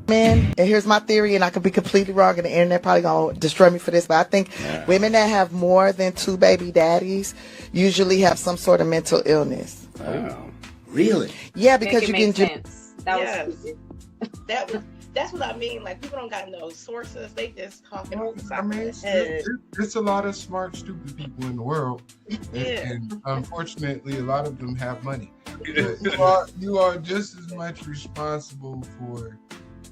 Men, and here's my theory, and I could be completely wrong, and the internet probably gonna destroy me for this, but I think women that have more than 2 baby daddies usually have some sort of mental illness. Oh, really? Yeah, because you can sense. That's what I mean. Like, people don't got no sources. They just talking off the side of their It's head. a lot of smart, stupid people in the world, and unfortunately, a lot of them have money. You are just as much responsible for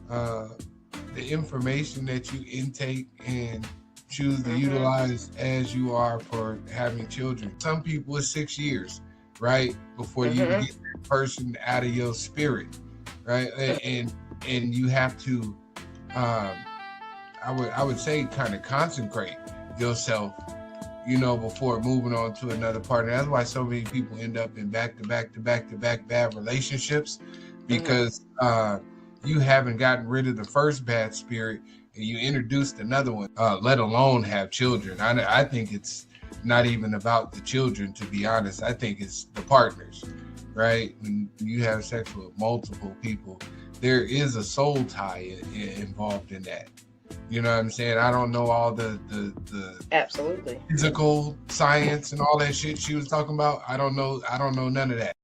the information that you intake and choose to utilize as you are for having children. Some people it's 6 years, right, before you get that person out of your spirit, right, and you have to, I would say, kind of consecrate yourself, before moving on to another partner. That's why so many people end up in back-to-back bad relationships, because you haven't gotten rid of the first bad spirit and you introduced another one, let alone have children. I think it's not even about the children, to be honest. I think it's the partners, right? When you have sex with multiple people, there is a soul tie involved in that. You know what I'm saying? I don't know all the Absolutely physical science and all that shit she was talking about. I don't know none of that.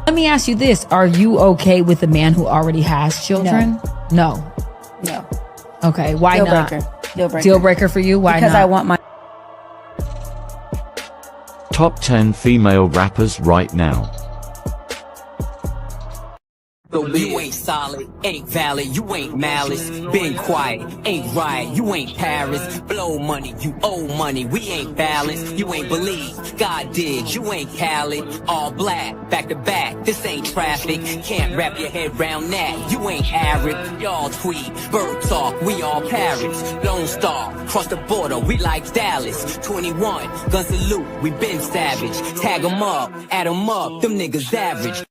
Let me ask you this. Are you okay with a man who already has children? No. Okay. Why not? Deal breaker for you? Why not? Because I want my Top 10 female rappers right now. You ain't solid, ain't valid, you ain't malice. Been quiet, ain't right, you ain't Paris. Blow money, you owe money, we ain't balanced. You ain't believe, God did, you ain't Khaled. All black, back to back, this ain't traffic. Can't wrap your head round that, you ain't Arab. Y'all tweet, bird talk, we all parrots. Lone Star, cross the border, we like Dallas. 21, gun salute, we been savage. Tag 'em up, add 'em up, them niggas average.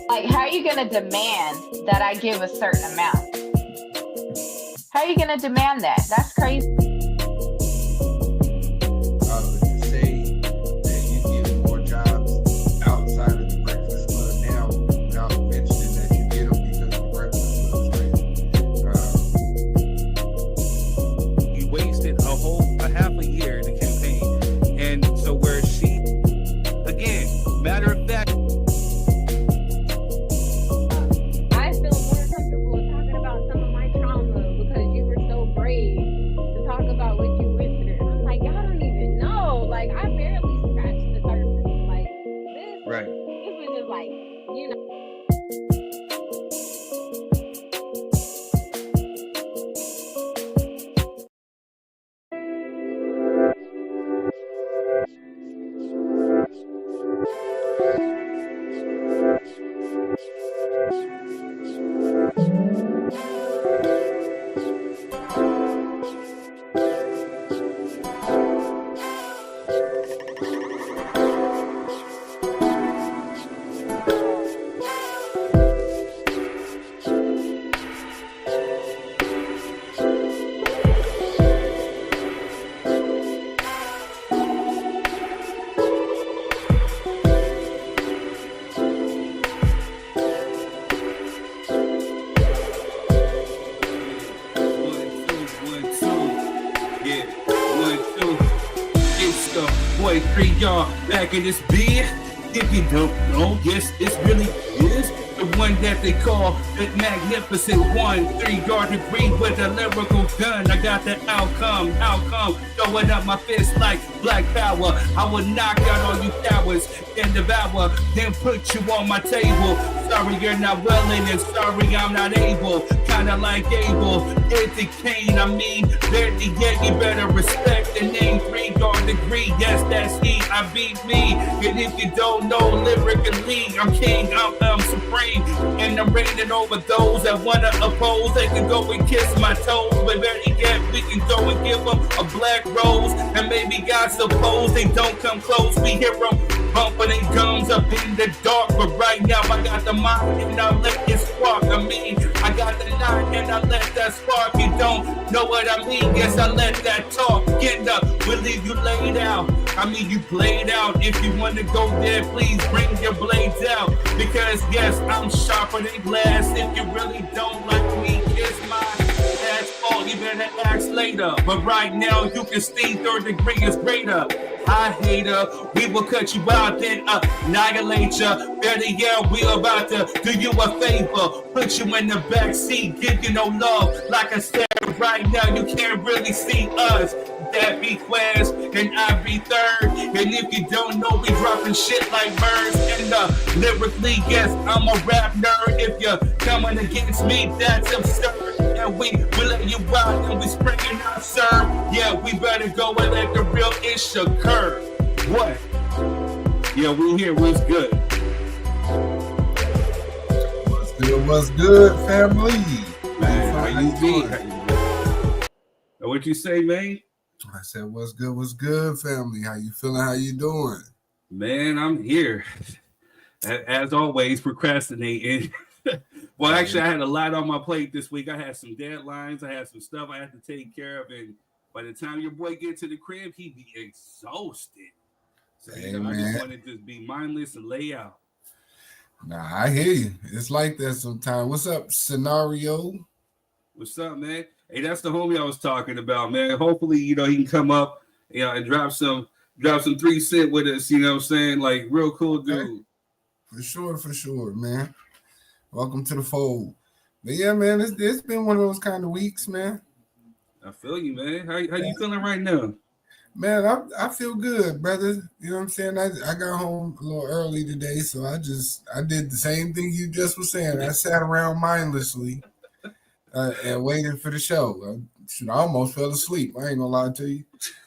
Like, how are you going to demand that I give a certain amount? How are you going to demand that? That's crazy. To say that you get more jobs outside of the Breakfast Club now, without mentioning that you get them because the Breakfast Club is crazy. You wasted a half a year in the campaign, and so where she, again, matter of fact. Boy, 3 y'all back in this beer. If you don't know, yes, this really is the the one that they call the magnificent one. 3-yard degree with a lyrical gun. I got the outcome, throwing up my fist like black power. I will knock out all you cowards and devour, then put you on my table. Sorry you're not willing, and sorry I'm not able. Kinda like Abel, it's the Cain. I mean, better yet, you better respect the name. 3-yard degree, yes, that's he. I beat me, and if you don't know lyrically, I'm king, I'm supreme, and I'm reigning over those that wanna oppose. They can go and kiss my toes, but better yet, we can go and give them a black rose, and maybe God suppose they don't come close. We hear them bumping their gums up in the dark, but right now I got the mind and I let it spark. I mean, I got the night and I let that spark. You don't know what I mean? Yes, I let that talk. Get up, we'll leave you laid out. I mean, you played out. If you want to go there, please bring your blades out, because yes, I'm sharper than glass. If you really don't like me, kiss my ass fault. You better ask later, but right now you can see 3rd degree is greater. I hater, we will cut you out, then annihilate ya. Better yet, we about to do you a favor, put you in the back seat, give you no love. Like I said, right now you can't really see us. That be Quest, and I be third. And if you don't know, we dropping shit like birds. And lyrically, yes, I'm a rap nerd. If you're coming against me, that's absurd. And we let you out, and we springing out, sir. Yeah, we better go and let the real ish occur. What? Yeah, we here. What's good? What's good, family? Man, how you doing? What you say, man? I said, what's good, family? How you feeling? How you doing? Man, I'm here. As always, procrastinating. Well, actually, I had a lot on my plate this week. I had some deadlines. I had some stuff I had to take care of. And by the time your boy get to the crib, he be exhausted. So, I just wanted to just be mindless and lay out. Nah, I hear you. It's like that sometimes. What's up, Scenario? What's up, man? Hey, that's the homie I was talking about, man. Hopefully, he can come up, and drop some 3 cent with us, you know what I'm saying? Like, real cool dude. For sure, man. Welcome to the fold. But yeah, man, it's been one of those kind of weeks, man. I feel you, man. How you feeling right now? Man, I feel good, brother. You know what I'm saying? I got home a little early today, so I did the same thing you just was saying. I sat around mindlessly and waited for the show. I almost fell asleep. I ain't gonna lie to you.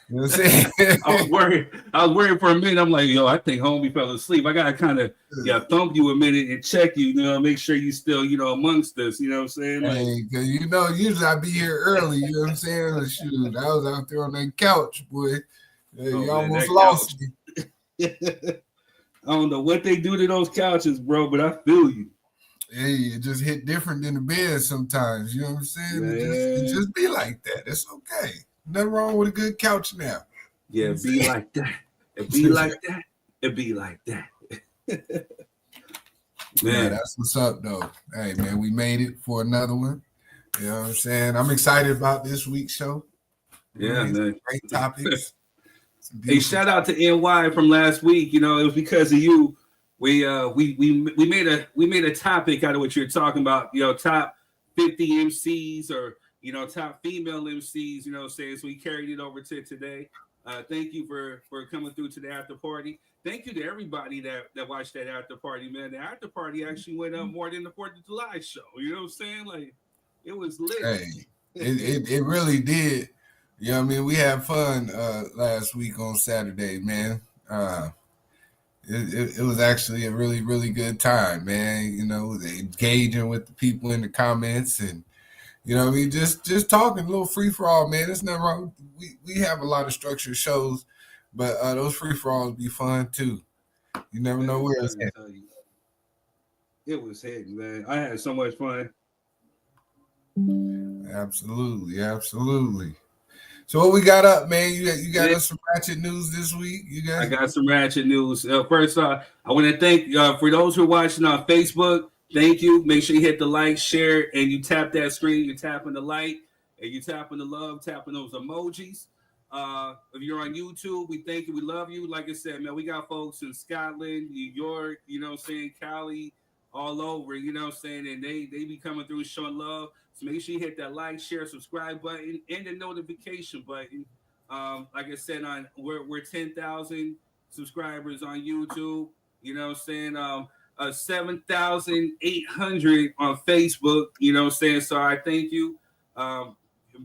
You know what I'm saying? I was worried for a minute. I'm like, yo, I think homie fell asleep. I gotta kind of thump you a minute and check you, make sure you still, amongst us. You know what I'm saying? Like, hey, usually I be here early. You know what I'm saying? Shoot, I was out there on that couch, boy. You almost lost me. I don't know what they do to those couches, bro, but I feel you. Hey, it just hit different than the bed sometimes. You know what I'm saying? It just be like that. It's okay. Nothing wrong with a good couch now. Yeah, be like that. It be like that. It be like that. Man, that's what's up, though. Hey, man, we made it for another one. You know what I'm saying? I'm excited about this week's show. Yeah, man. Great topics. Hey, shout out to NY from last week. It was because of you. We made a topic out of what you're talking about. Top 50 MCs or top female MCs. You know what I'm saying? So we carried it over to today. Thank you for coming through to the after party. Thank you to everybody that watched that after party, man. The after party actually went up more than the 4th of July show. You know what I'm saying? Like, it was lit. Hey, it really did. You know what I mean? We had fun last week on Saturday, man. It was actually a really, really good time, man. Engaging with the people in the comments and, just talking, a little free-for-all, man. There's nothing wrong. We have a lot of structured shows, but those free-for-alls be fun, too. You never know where it's at. It was hitting, man. I had so much fun. Absolutely. So what we got up, man? You got us some ratchet news this week? I got some ratchet news. First, I want to thank for those who are watching on Facebook. Thank you. Make sure you hit the like, share, and you tap that screen. You're tapping the like, and you're tapping the love, tapping those emojis. If you're on YouTube, we thank you. We love you. Like I said, man, we got folks in Scotland, New York, Cali, all over, you know what I'm saying? And they be coming through showing love. So make sure you hit that like, share, subscribe button, and the notification button. Like I said, we're 10,000 subscribers on YouTube. You know what I'm saying? 7,800 on Facebook. You know what I'm saying? So I thank you.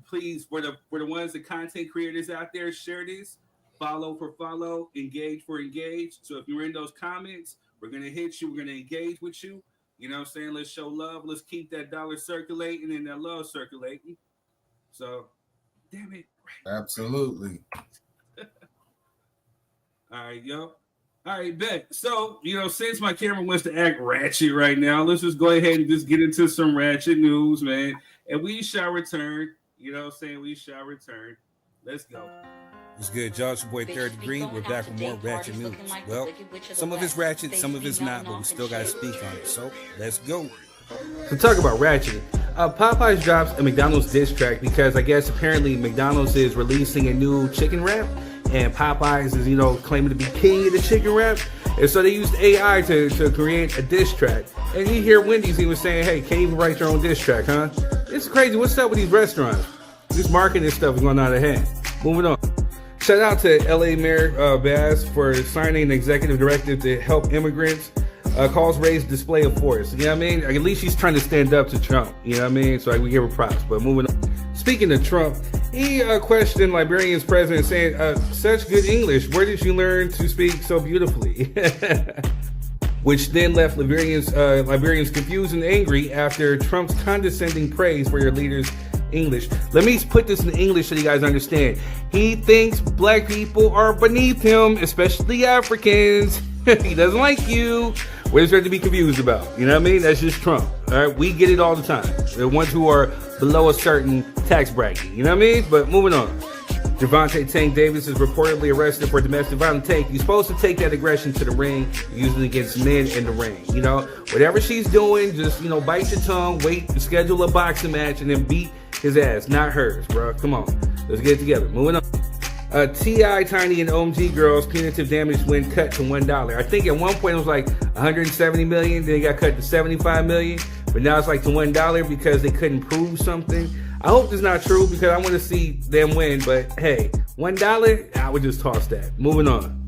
Please, for the ones, the content creators out there, share this. Follow for follow, engage for engage. So if you're in those comments, we're going to hit you. We're going to engage with you. You know what I'm saying? Let's show love. Let's keep that dollar circulating and that love circulating. So, damn it. Absolutely. All right, yo. All right, bet. So, since my camera wants to act ratchet right now, let's just go ahead and just get into some ratchet news, man. And we shall return. You know what I'm saying? We shall return. Let's go. What's good, y'all? It's your boy Third Degree. We're back with more ratchet news. Well, some of it's ratchet, some of it's not, but we still got to speak on it. So, let's go. To talk about ratchet, Popeyes drops a McDonald's diss track because I guess apparently McDonald's is releasing a new chicken wrap, and Popeyes is, claiming to be king of the chicken wrap. And so they used AI to create a diss track. And you hear Wendy's even saying, hey, can't even write your own diss track, huh? It's crazy. What's up with these restaurants? This marketing stuff is going out of hand. Moving on. Shout out to LA Mayor Bass for signing an executive directive to help immigrants. Calls raise display of force. You know what I mean? At least she's trying to stand up to Trump. You know what I mean? So we give her props. But moving on. Speaking of Trump, he questioned Liberia's president saying, such good English. Where did you learn to speak so beautifully? Which then left Liberians confused and angry after Trump's condescending praise for your leader's English. Let me put this in English so you guys understand. He thinks black people are beneath him, especially Africans. He doesn't like you. What is there to be confused about? You know what I mean? That's just Trump. All right, we get it all the time. The ones who are below a certain tax bracket. You know what I mean? But moving on. Gervonta Tank Davis is reportedly arrested for domestic violence. Tank, you're supposed to take that aggression to the ring, using it against men in the ring. Whatever she's doing, just, bite your tongue, wait, schedule a boxing match, and then beat his ass, not hers, bro. Come on. Let's get it together. Moving on. T.I., Tiny, and OMG Girls punitive damage when cut to $1. I think at one point it was like $170 million, then it got cut to $75 million, but now it's like to $1 because they couldn't prove something. I hope this is not true because I want to see them win, but hey, $1, I would just toss that. Moving on.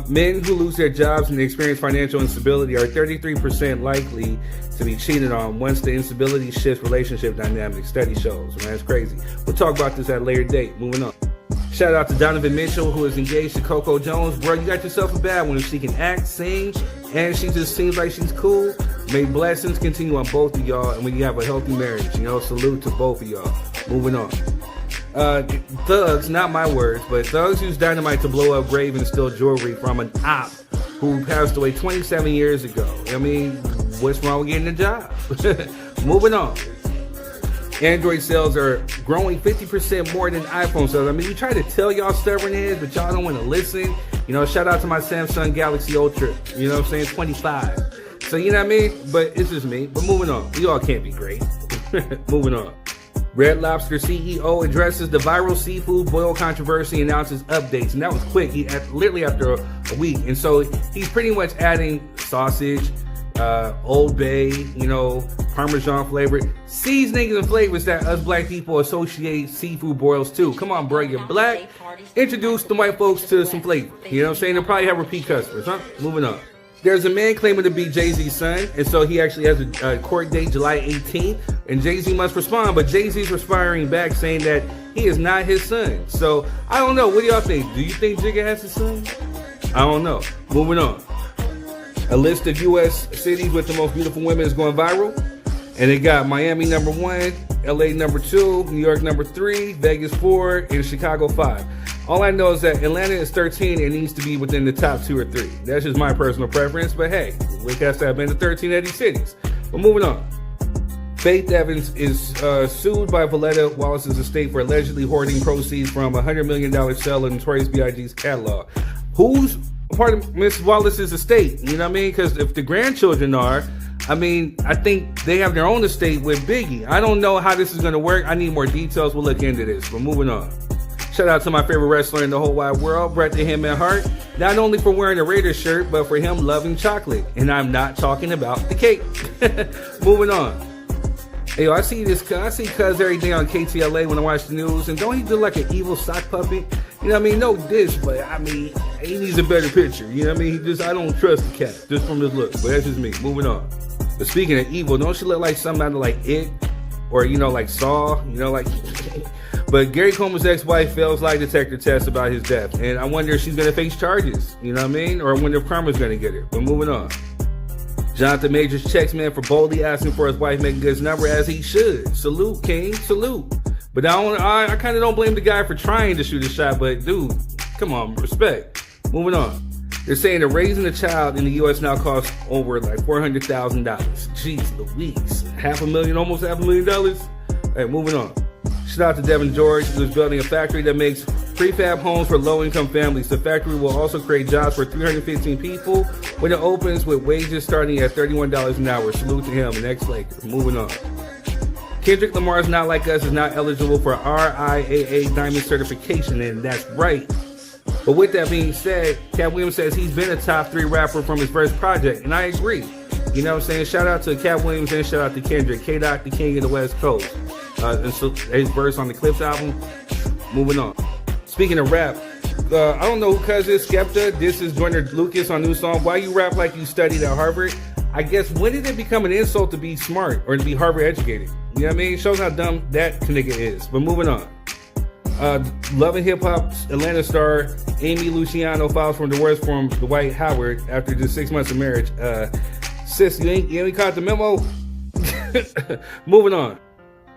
Men who lose their jobs and experience financial instability are 33% likely to be cheated on once the instability shifts relationship dynamics, study shows. Man, that's crazy. We'll talk about this at a later date. Moving on. Shout out to Donovan Mitchell, who is engaged to Coco Jones. Bro, you got yourself a bad one. If she can act, sing, and she just seems like she's cool, may blessings continue on both of y'all, and when you have a healthy marriage, salute to both of y'all. Moving on. Thugs, not my words, but thugs use dynamite to blow up grave and steal jewelry from an op who passed away 27 years ago. I mean, what's wrong with getting a job? Moving on. Android sales are growing 50% more than iPhone sales. I mean, you try to tell y'all stubborn heads, but y'all don't want to listen. Shout out to my Samsung Galaxy Ultra. You know what I'm saying? 25. So, you know what I mean? But it's just me. But moving on. You all can't be great. Moving on. Red Lobster CEO addresses the viral seafood boil controversy, announces updates. And that was quick. Literally after a week. And so he's pretty much adding sausage, Old Bay, Parmesan flavor, seasonings and flavors that us black people associate seafood boils to. Come on, bro, you're black. Introduce the white folks to some flavor. You know what I'm saying? They'll probably have repeat customers, huh? Moving on. There's a man claiming to be Jay-Z's son, and so he actually has a court date July 18th, and Jay-Z must respond, but Jay-Z's responding back saying that he is not his son. So, I don't know. What do y'all think? Do you think Jigga has his son? I don't know. Moving on. A list of U.S. cities with the most beautiful women is going viral. And it got Miami number 1, LA number 2, New York number 3, Vegas 4, and Chicago 5. All I know is that Atlanta is 13 and needs to be within the top 2 or 3. That's just my personal preference. But hey, we has to have been to 13 of these cities. But moving on. Faith Evans is sued by Valletta Wallace's estate for allegedly hoarding proceeds from a $100 million sale of Notorious B.I.G.'s catalog. Who's part of Miss Wallace's estate? You know what I mean? Because if the grandchildren are, I think they have their own estate with Biggie. I don't know how this is going to work. I need more details. We'll look into this. But moving on. Shout Shout out to my favorite wrestler in the whole wide world, Bret the Hitman Hart. Not only for wearing a Raiders shirt, but for him loving chocolate. And I'm not talking about the cake. Moving on. Hey, yo, I see Cuz every day on KTLA when I watch the news, and don't he do like an evil sock puppet? You know what I mean? No dish, but I mean, he needs a better picture. You know what I mean? I don't trust the cat, just from his look. But that's just me. Moving on. But speaking of evil, don't she look like something out of like It? Or, like Saw? But Gary Coleman's ex-wife fails lie detector test about his death. And I wonder if she's going to face charges. You know what I mean? Or I wonder if karma's going to get her. But moving on. Jonathan Majors checks man for boldly asking for his wife making good number as he should. Salute, King. Salute. But I kind of don't blame the guy for trying to shoot a shot. But dude, come on, respect. Moving on. They're saying that raising a child in the U.S. now costs over like $400,000. Jeez Louise. Almost $500,000. All right, moving on. Shout out to Devin George, who's building a factory that makes prefab homes for low-income families. The factory will also create jobs for 315 people when it opens, with wages starting at $31 an hour. Salute to him, an ex-Laker. Moving on. Kendrick Lamar's Not Like Us is not eligible for RIAA Diamond certification, and that's right. But with that being said, Cat Williams says he's been a top 3 rapper from his first project, and I agree. You know what I'm saying? Shout out to Cat Williams and shout out to Kendrick, K-Dot, the king of the West Coast. And so his verse on the Clipse album. Moving on. Speaking of rap, I don't know who cuz is, Skepta. This is Joyner Lucas on new song. Why you rap like you studied at Harvard? I guess, when did it become an insult to be smart or to be Harvard educated? You know what I mean? Shows how dumb that nigga is. But moving on. Love and Hip Hop's Atlanta star Amy Luciano files for divorce from Dwight Howard after just 6 months of marriage. Sis, you ain't caught the memo? Moving on.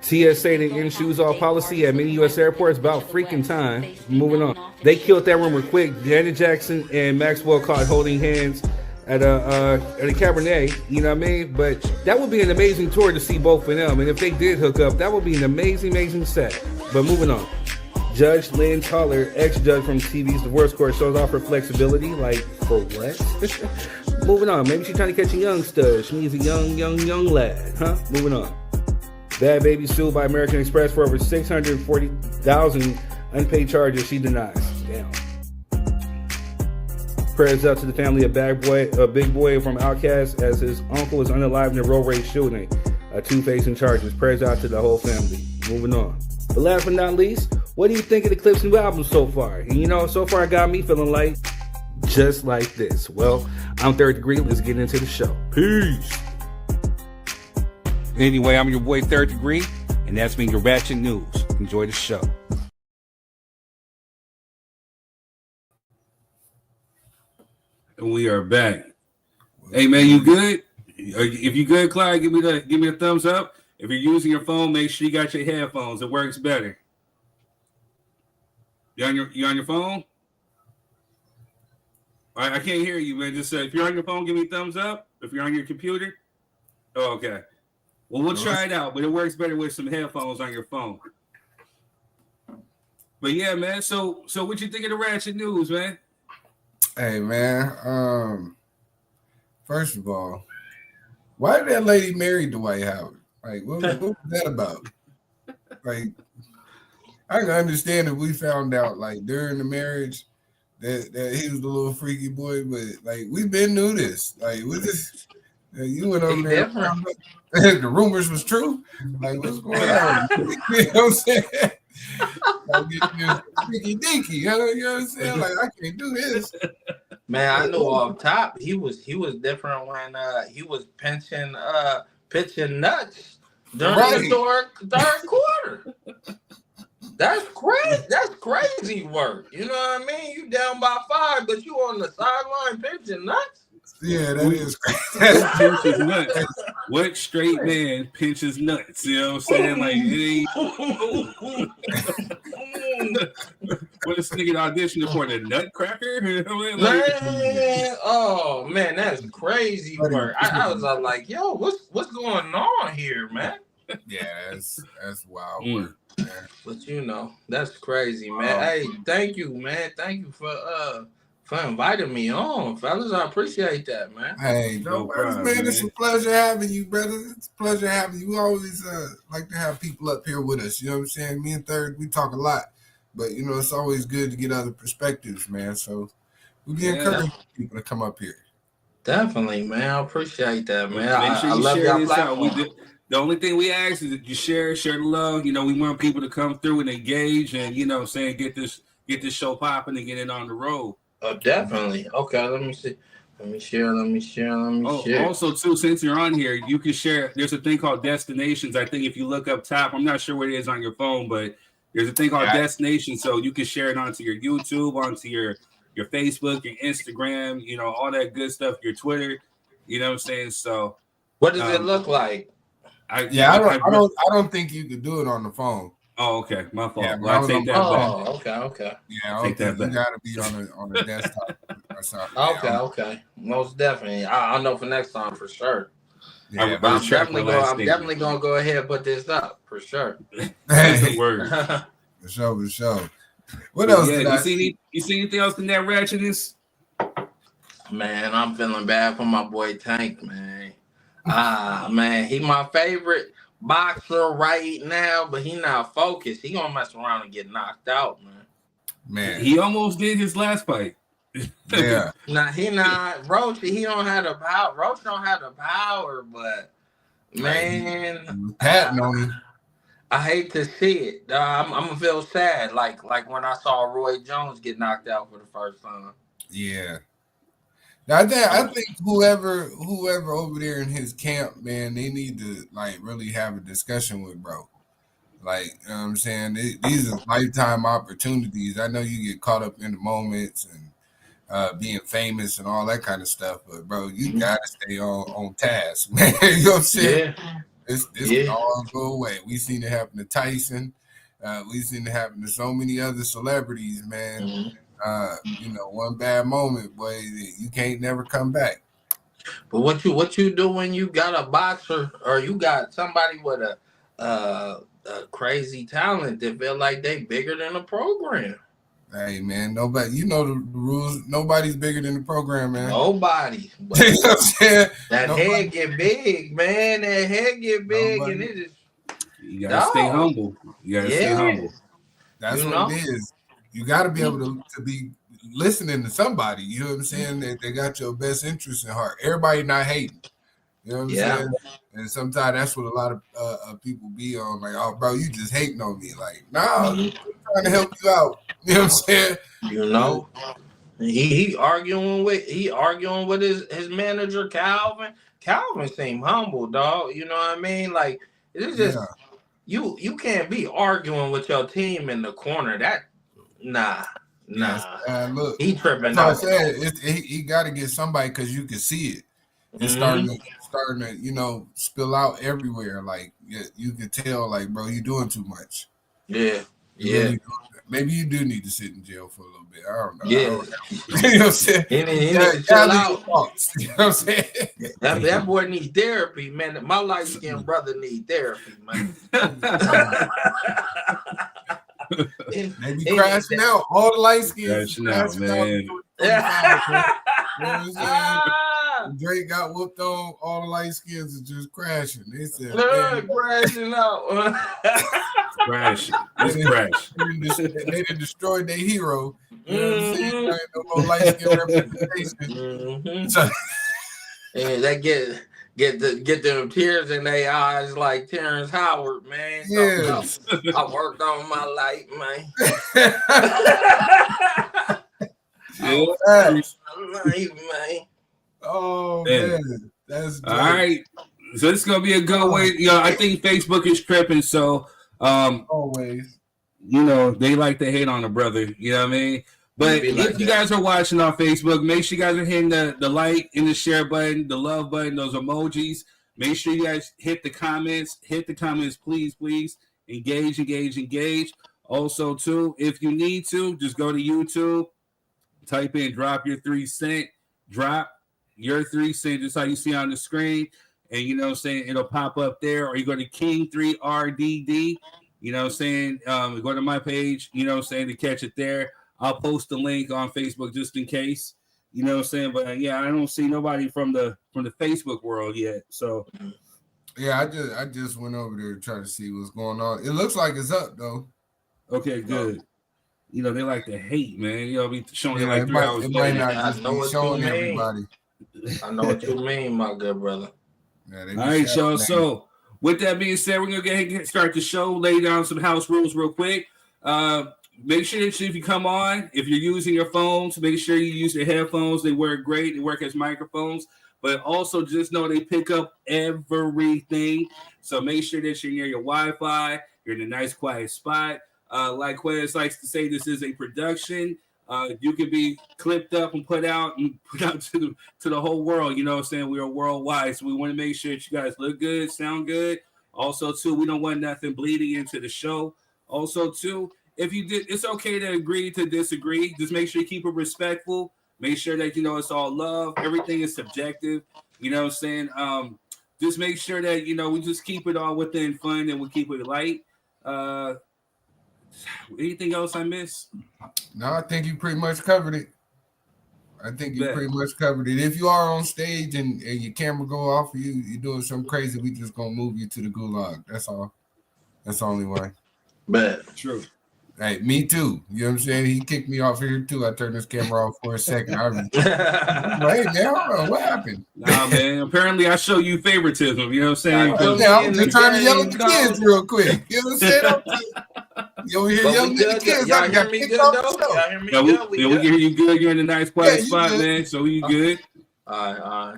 TSA to end shoes off policy at many U.S. airports. About freaking time. Moving on. They killed that rumor quick. Janet Jackson and Maxwell caught holding hands at a Cabernet. You know what I mean? But that would be an amazing tour to see both of them. And if they did hook up, that would be an amazing set. But moving on. Judge Lynn Toller, ex-judge from TV's divorce court, shows off her flexibility. Like, for what? Moving on. Maybe she's trying to catch a young stud. She needs a young lad. Huh? Moving on. Bad Baby sued by American Express for over $640,000 unpaid charges she denies. Damn. Prayers out to the family of Big Boy from Outkast, as his uncle is unalived in a road rage shooting. Two facing charges. Prayers out to the whole family. Moving on. But last but not least, what do you think of the Clipse new album so far? And so far it got me feeling like just like this. Well, I'm Third Degree. Let's get into the show. Peace. Anyway, I'm your boy Third Degree, and that's been your Ratchet News. Enjoy the show. And we are back. Hey man, you good? If you good, Clyde, give me a thumbs up. If you're using your phone, make sure you got your headphones. It works better. You on your phone? I can't hear you, man. Just if you're on your phone, give me a thumbs up. If you're on your computer, okay. Well, we'll try it out, but it works better with some headphones on your phone. But yeah, man. So what you think of the Ratchet News, man? Hey, man. First of all, why did that lady marry Dwight Howard? Like, what was that about? Like, I can understand if we found out, like, during the marriage that he was a little freaky boy, but, like, we been knew this. Like, we just, you went over there. The rumors was true. Like, what's going on? You know what I'm saying? Like, freaky dinky. You know what I'm saying? Like, I can't do this. Man, I know off top he was different when he was pitching nuts during the third quarter. That's crazy. That's crazy work. You know what I mean? You down by 5, but you on the sideline pitching nuts. Yeah, that is crazy. Pinches nuts. What straight man pinches nuts? You know what I'm saying? Like, it ain't. What is nigga auditioning for, the Nutcracker? You know what I mean? Man, oh man, that's crazy work. I was like, yo, what's going on here, man? Yeah, that's wild work. Man. But that's crazy, man. Hey, thank you, man. Thank you for inviting me on, fellas. I appreciate that, man. Hey, no problem, man. It's a pleasure having you, brother. It's a pleasure having you. We always like to have people up here with us. You know what I'm saying? Me and Third, we talk a lot. but you know, it's always good to get other perspectives, man. So we be encouraging people to come up here. Definitely, man. I appreciate that, man. Make sure I you love share y'all this out. platform. The only thing we ask is that you share the love. You know, we want people to come through and engage, and you know, saying get this show popping and get it on the road. Oh, definitely. Okay, let me see. Let me share. Also, too, since you're on here, you can share. There's a thing called destinations. I think if you look up top, I'm not sure what it is on your phone, but there's a thing called destinations. So you can share it onto your YouTube, onto your Facebook, your Instagram, you know, all that good stuff, your Twitter. You know what I'm saying? So, what does it look like? I don't think you could do it on the phone. Oh, okay, my fault. Yeah, well, I take that back. Okay. Yeah, I think you got to be on a desktop or something. Okay. Most definitely. I know for next time for sure. Yeah, I'm definitely gonna go ahead and put this up for sure. That's the word. For sure. What else? You see anything else in that ratchetness? Man, I'm feeling bad for my boy Tank, man. Man, he my favorite boxer right now, but he not focused. He gonna mess around and get knocked out, man. He almost did his last fight. Yeah. He not Roach. He don't have the power. Roach don't have the power, but man, patting on him. I hate to see it. I'm gonna feel sad, like when I saw Roy Jones get knocked out for the first time. Yeah. Now, I think whoever over there in his camp, man, they need to like really have a discussion with bro. Like, you know what I'm saying? These are lifetime opportunities. I know you get caught up in the moments and being famous and all that kind of stuff, but bro, you gotta stay on task, man. You know what I'm saying? Yeah. This can all go away. We seen it happen to Tyson. We seen it happen to so many other celebrities, man. You know, one bad moment, boy, you can't never come back. But what you do when you got a boxer or you got somebody with a crazy talent that feel like they bigger than the program? Hey man, nobody, you know the rules. Nobody's bigger than the program, man. Nobody. You know what I'm saying? That head get big, man. That head get big, and it is. You gotta stay humble. Stay humble. That's what it is. You got to be able to be listening to somebody. You know what I'm saying? They got your best interest in heart. Everybody not hating. You know what I'm saying? And sometimes that's what a lot of people be on. Like, oh, bro, you just hating on me. Like, nah, I'm trying to help you out. You know what I'm saying? You know, he arguing with his manager Calvin. Calvin seemed humble, dog. You know what I mean? Like, it's just you can't be arguing with your team in the corner. That. Nah. Look, he tripping out. out. He got to get somebody because you can see it. It's starting to, you know, spill out everywhere. Like you can tell, like, bro, you doing too much. Yeah. Really, maybe you do need to sit in jail for a little bit. I don't know. Yeah. You know what I'm saying? He need to chill out. You know what I'm saying? That boy needs therapy, man. My light skinned brother need therapy, man. Maybe crashing out. All the light skins crashing out, man. You know what I'm saying? Drake got whooped on. All the light skins are just crashing. They said, crashing out. Crashing. They done destroyed their hero. You know what I'm saying? There ain't no more light skin representation. So, and they get them tears in their eyes like Terrence Howard, man. Yes. I worked on my light, man. Oh man, that's all right. So this is gonna be a good way. You know, I think Facebook is tripping. So always, you know, they like to hate on a brother. You know what I mean? But if you guys are watching on Facebook, make sure you guys are hitting the like and the share button, the love button, those emojis. Make sure you guys hit the comments. Please. Engage. Also, too, if you need to, just go to YouTube, type in drop your 3 cent, drop your 3 cent, just how you see on the screen. And you know what I'm saying, it'll pop up there. Or you go to King3RDD, you know what I'm saying, go to my page, you know what I'm saying, to catch it there. I'll post the link on Facebook just in case, you know what I'm saying. But yeah, I don't see nobody from the Facebook world yet. So yeah, I just went over there to try to see what's going on. It looks like it's up though. Okay, good. they like to hate, man. Be showing Yeah, like 3 hours it might later. not just be showing everybody. I know what you mean, my good brother. All right, y'all. So with that being said, we're gonna go ahead and start the show. Lay down some house rules real quick. Make sure that if you come on, if you're using your phones, make sure you use your headphones. They work great. They work as microphones, but also just know they pick up everything. So make sure that you're near your Wi-Fi. You're in a nice, quiet spot. Like Quez likes to say, this is a production. You can be clipped up and put out to the whole world. You know what I'm saying? We are worldwide, so we want to make sure that you guys look good, sound good. Also, too, we don't want nothing bleeding into the show. Also, too, if you did, it's okay to agree to disagree. Just make sure you keep it respectful. Make sure that it's all love. Everything is subjective. You know what I'm saying? Just make sure that we just keep it all within fun and we keep it light. Anything else I missed? No, I think you pretty much covered it. If you are on stage and your camera go off, you're doing something crazy, we just gonna move you to the gulag. That's all. That's the only way. But true. Hey, me too. You know what I'm saying? He kicked me off here too. I turned this camera off for a second. Hey man, hold on, what happened? Nah, man. Apparently, I show you favoritism. You know what I'm saying? I'm just trying to yell at the kids real quick. You know what I'm saying? You over here yelling at the kids. Y'all hear me good though? Y'all hear me good? We can hear you good. You're in a nice quiet spot, man. So you good? All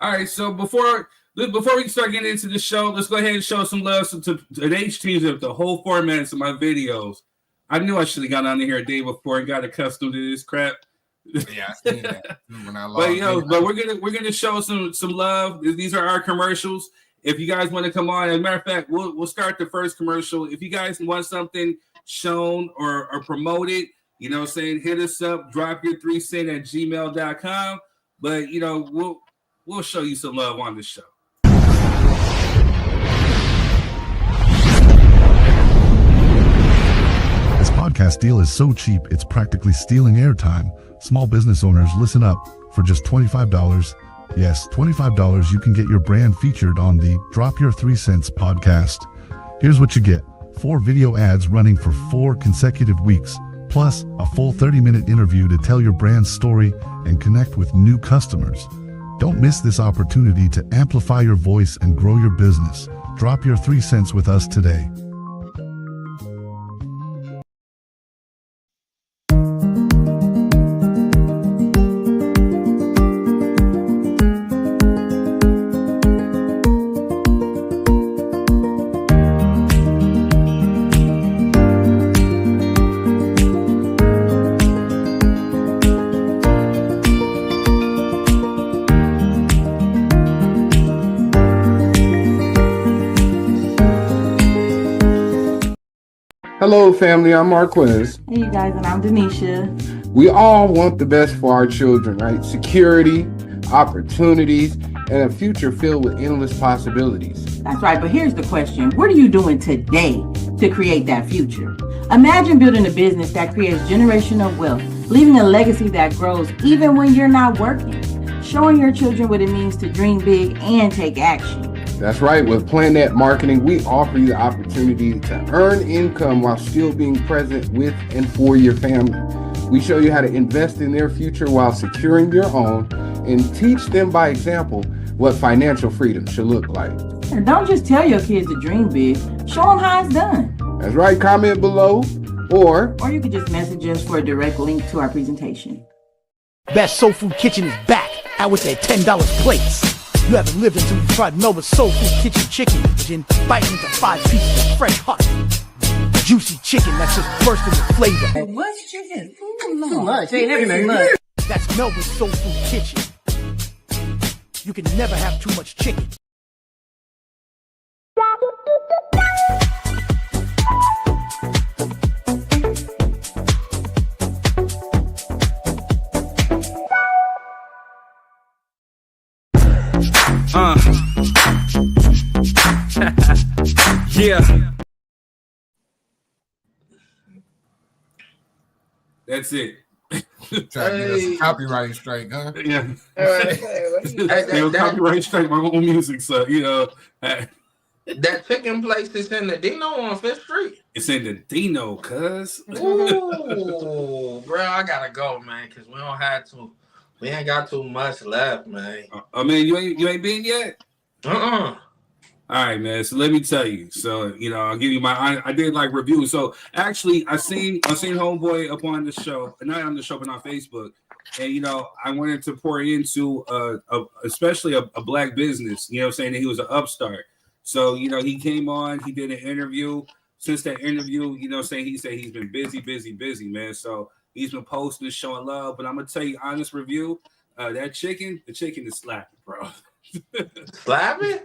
right. So before we start getting into the show, let's go ahead and show some love to H teams of the whole 4 minutes of my videos. I knew I should have got on here a day before and got accustomed to this crap. Yeah, I seen that when I logged but we're gonna show some love. These are our commercials. If you guys want to come on, as a matter of fact, we'll start the first commercial. If you guys want something shown or promoted, you know what I'm saying, hit us up, drop your 3 cents at gmail.com. But we'll show you some love on the show. This podcast deal is so cheap, it's practically stealing airtime. Small business owners, listen up. For just $25, yes, $25, you can get your brand featured on the Drop Your 3 Cents podcast. Here's what you get. 4 video ads running for 4 consecutive weeks, plus a full 30-minute interview to tell your brand's story and connect with new customers. Don't miss this opportunity to amplify your voice and grow your business. Drop your 3 cents with us today. Hello, family. I'm Marquez. Hey, you guys, and I'm Denisha. We all want the best for our children, right? Security, opportunities, and a future filled with endless possibilities. That's right, but here's the question. What are you doing today to create that future? Imagine building a business that creates generational wealth, leaving a legacy that grows even when you're not working, showing your children what it means to dream big and take action. That's right. With PlanNet Marketing, we offer you the opportunity to earn income while still being present with and for your family. We show you how to invest in their future while securing your own and teach them by example what financial freedom should look like. And don't just tell your kids to dream big, show them how it's done. That's right. Comment below or you can just message us for a direct link to our presentation. Best Soul Food Kitchen is back out with their $10 plates. You haven't lived until you tried Nova's Soul Food Kitchen chicken. Then bite into 5 pieces of fresh hot, juicy chicken that's just bursting with flavor. What's chicken? Too much. Ain't everything much. That's Melvin's Soul Food Kitchen. You can never have too much chicken. Yeah. That's it. Try to get us a copyright strike, huh? Yeah. Copyright strike my own music, so that chicken place is in the Dino on 5th Street. It's in the Dino, cuz. Ooh, bro, I gotta go, man, because we ain't got too much left, man. I mean, you ain't been yet? All right, man. So let me tell you. So, I'll give you I did like reviews. So actually I seen Homeboy up on the show, not on the show, but on Facebook. And I wanted to pour into especially a black business, saying that he was an upstart. So, he came on, he did an interview. Since that interview, he said he's been busy, man. So he's been posting, showing love. But I'm gonna tell you, honest review, the chicken is slapping, bro. Slapping?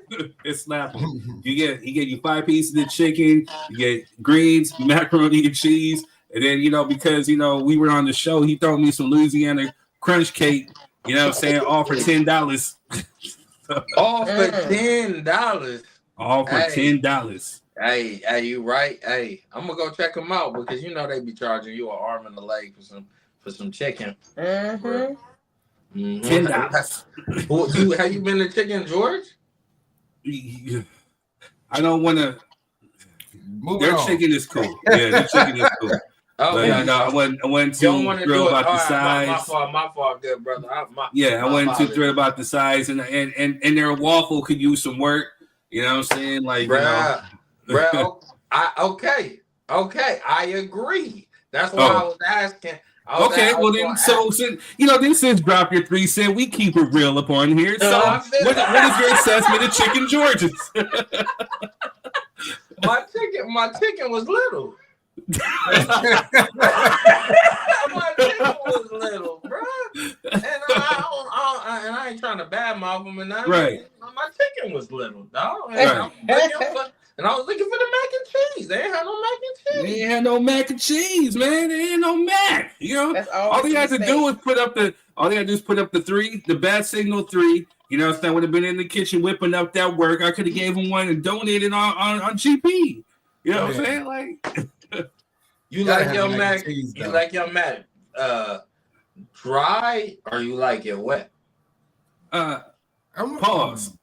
It's slapping. He get you 5 pieces of chicken, you get greens, macaroni and cheese, and then because we were on the show, he throw me some Louisiana crunch cake. All for $10. All for $10. All for $10. Hey, you right? Hey, I'm gonna go check them out because they be charging you an arm and a leg for some chicken. Mm-hmm. $10. Have you been to Chicken George? I don't want to. Their chicken is cool. Yeah, their chicken is cool. Okay. I went to thrill about the size. My fault, good brother. I went to thrill about the size, and their waffle could use some work. You know what I'm saying? Like, bruh, okay, I agree. That's why I was asking. Since drop your 3 cents, we keep it real up on here. So, what is your assessment of Chicken George's? My chicken was little. My chicken was little, bro. And I ain't trying to badmouth them, and right. My chicken was little, dog. And I was looking for the mac and cheese. They ain't had no mac and cheese. They ain't had no mac and cheese, man. They ain't no mac. All they had to do was put up the 3, the bat signal 3. I would have been in the kitchen whipping up that work. I could have gave them one and donated on GP. You know what I'm saying? Like, you like your mac? You like your mac dry or you like it wet? Pause.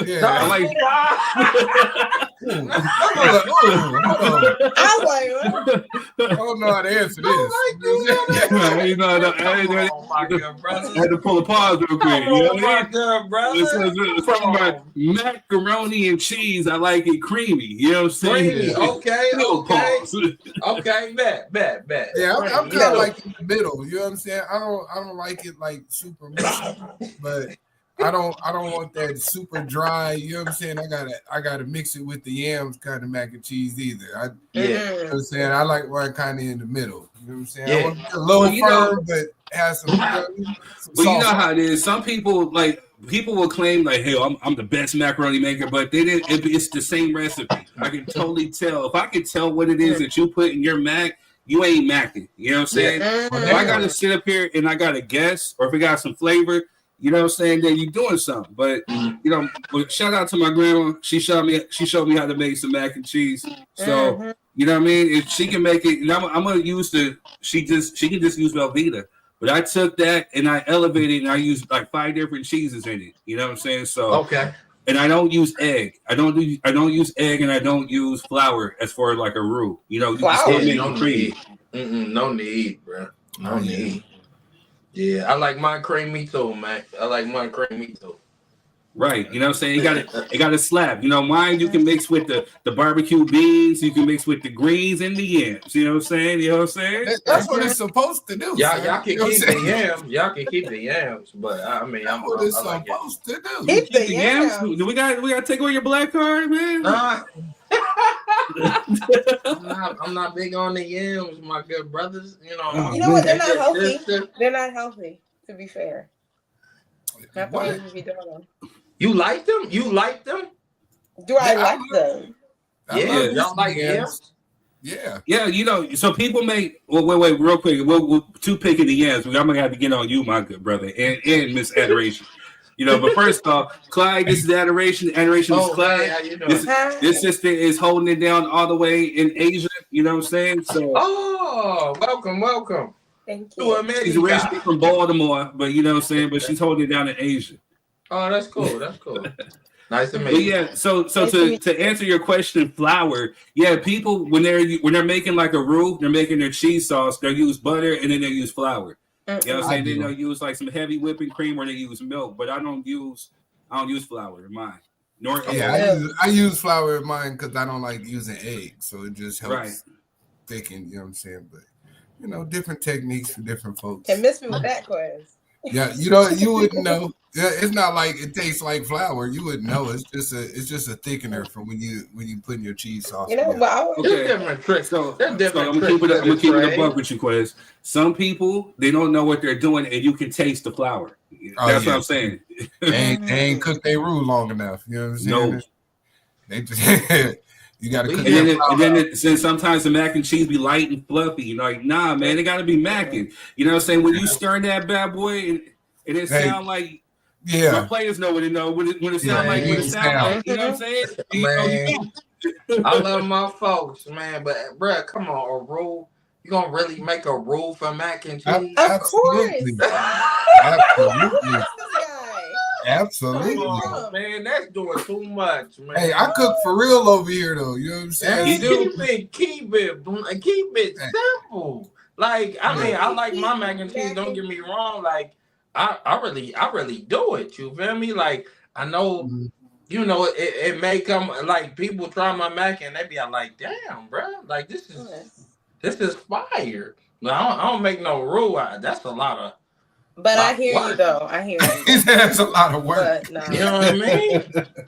Yeah. I like. I don't know how to answer this. I had to pull a pause real quick. From my macaroni and cheese, I like it creamy. You know what I'm saying? Creamy. Okay. Bet. Yeah, I'm kind of like in the middle. You know what I'm saying? I don't like it like super mushy, but I don't want that super dry. You know what I'm saying? I gotta mix it with the yams kind of mac and cheese either. You know what I'm saying? I like one kind of in the middle. You know what I'm saying? Yeah. I want a little firm, but has some. Well, you know how it is. Some people will claim like, "Hey, I'm the best macaroni maker," but they didn't. It's the same recipe. I can totally tell. If I can tell what it is that you put in your mac, you ain't macking. You know what I'm saying? If I gotta sit up here and I gotta guess, or if it got some flavor. You know what I'm saying? Then you're doing something. But shout out to my grandma. She showed me how to make some mac and cheese. So you know what I mean? If she can make it, and I'm gonna use she can just use Velveeta. But I took that and I elevated and I used like 5 different cheeses in it. You know what I'm saying? So okay. And I don't use egg. I don't use egg and I don't use flour as far as like a roux. You know, you can still make cream. No need, bro. No need. Yeah, I like mine creamy too, man. Right, you know what I'm saying? It got to slap. Mine you can mix with the barbecue beans, you can mix with the greens and the yams. You know what I'm saying? That's what it's supposed to do. Y'all can keep the yams. Y'all can keep the yams, but I mean, that's what it's supposed to do. Keep the yams. Do we got to take away your black card, man? I'm not big on the yams, my good brothers. You know what? They're not healthy. They're not healthy, to be fair. You like them? Do I like them? Yeah, y'all like yams? Yeah. So people make. Well, wait, real quick. We're too picky the yams. I'm gonna have to get on you, my good brother, and Miss Adoration. But first off, Clyde, this is Adoration. Adoration is Clyde. How you doing? This sister is holding it down all the way in Asia. You know what I'm saying? So. Oh, welcome. Thank you. She's originally from Baltimore, but you know what I'm saying. But she's holding it down in Asia. Oh, that's cool. Nice to meet But you. yeah, so to answer your question, flour. Yeah, people when they're making like a roux, they're making their cheese sauce. They use butter and then they use flour. You know what I'm saying? Then they'll use like some heavy whipping cream or they use milk. But I don't use flour in mine. I use flour in mine because I don't like using eggs, so it just helps thicken. You know what I'm saying? But different techniques for different folks. And miss me with that quiz. Yeah, you wouldn't know. Yeah, it's not like it tastes like flour. You wouldn't know. It's just a thickener for when you put in your cheese sauce. Okay. Different tricks. So I'm gonna keep it a buck with you, Quiz. Some people they don't know what they're doing, and you can taste the flour. That's what I'm saying. They ain't cooked their roux long enough. You know what I'm saying? No. They just you got to cook. And then since sometimes the mac and cheese be light and fluffy, like nah, man, it got to be macking. You know what I'm saying? When you stir that bad boy, and it sound like. Yeah, my players know what it know. When it sound like, when it sound like, you know what I'm saying? Man, I love my folks, man, but bruh, come on, a roux. You gonna really make a roux for mac and cheese? Of course. Absolutely, on, man. That's doing too much, man. Hey, I cook for real over here, though. You know what I'm saying? Keep it simple. Like, I mean, I like my mac and cheese. Don't get me wrong. Like, I really do it. You feel me? Like, I know, it may come like people try my mac and they be like, damn, bro, like this is fire. I don't make no roux. That's a lot of. But I hear you though. I hear you. That's a lot of work. You know what I mean?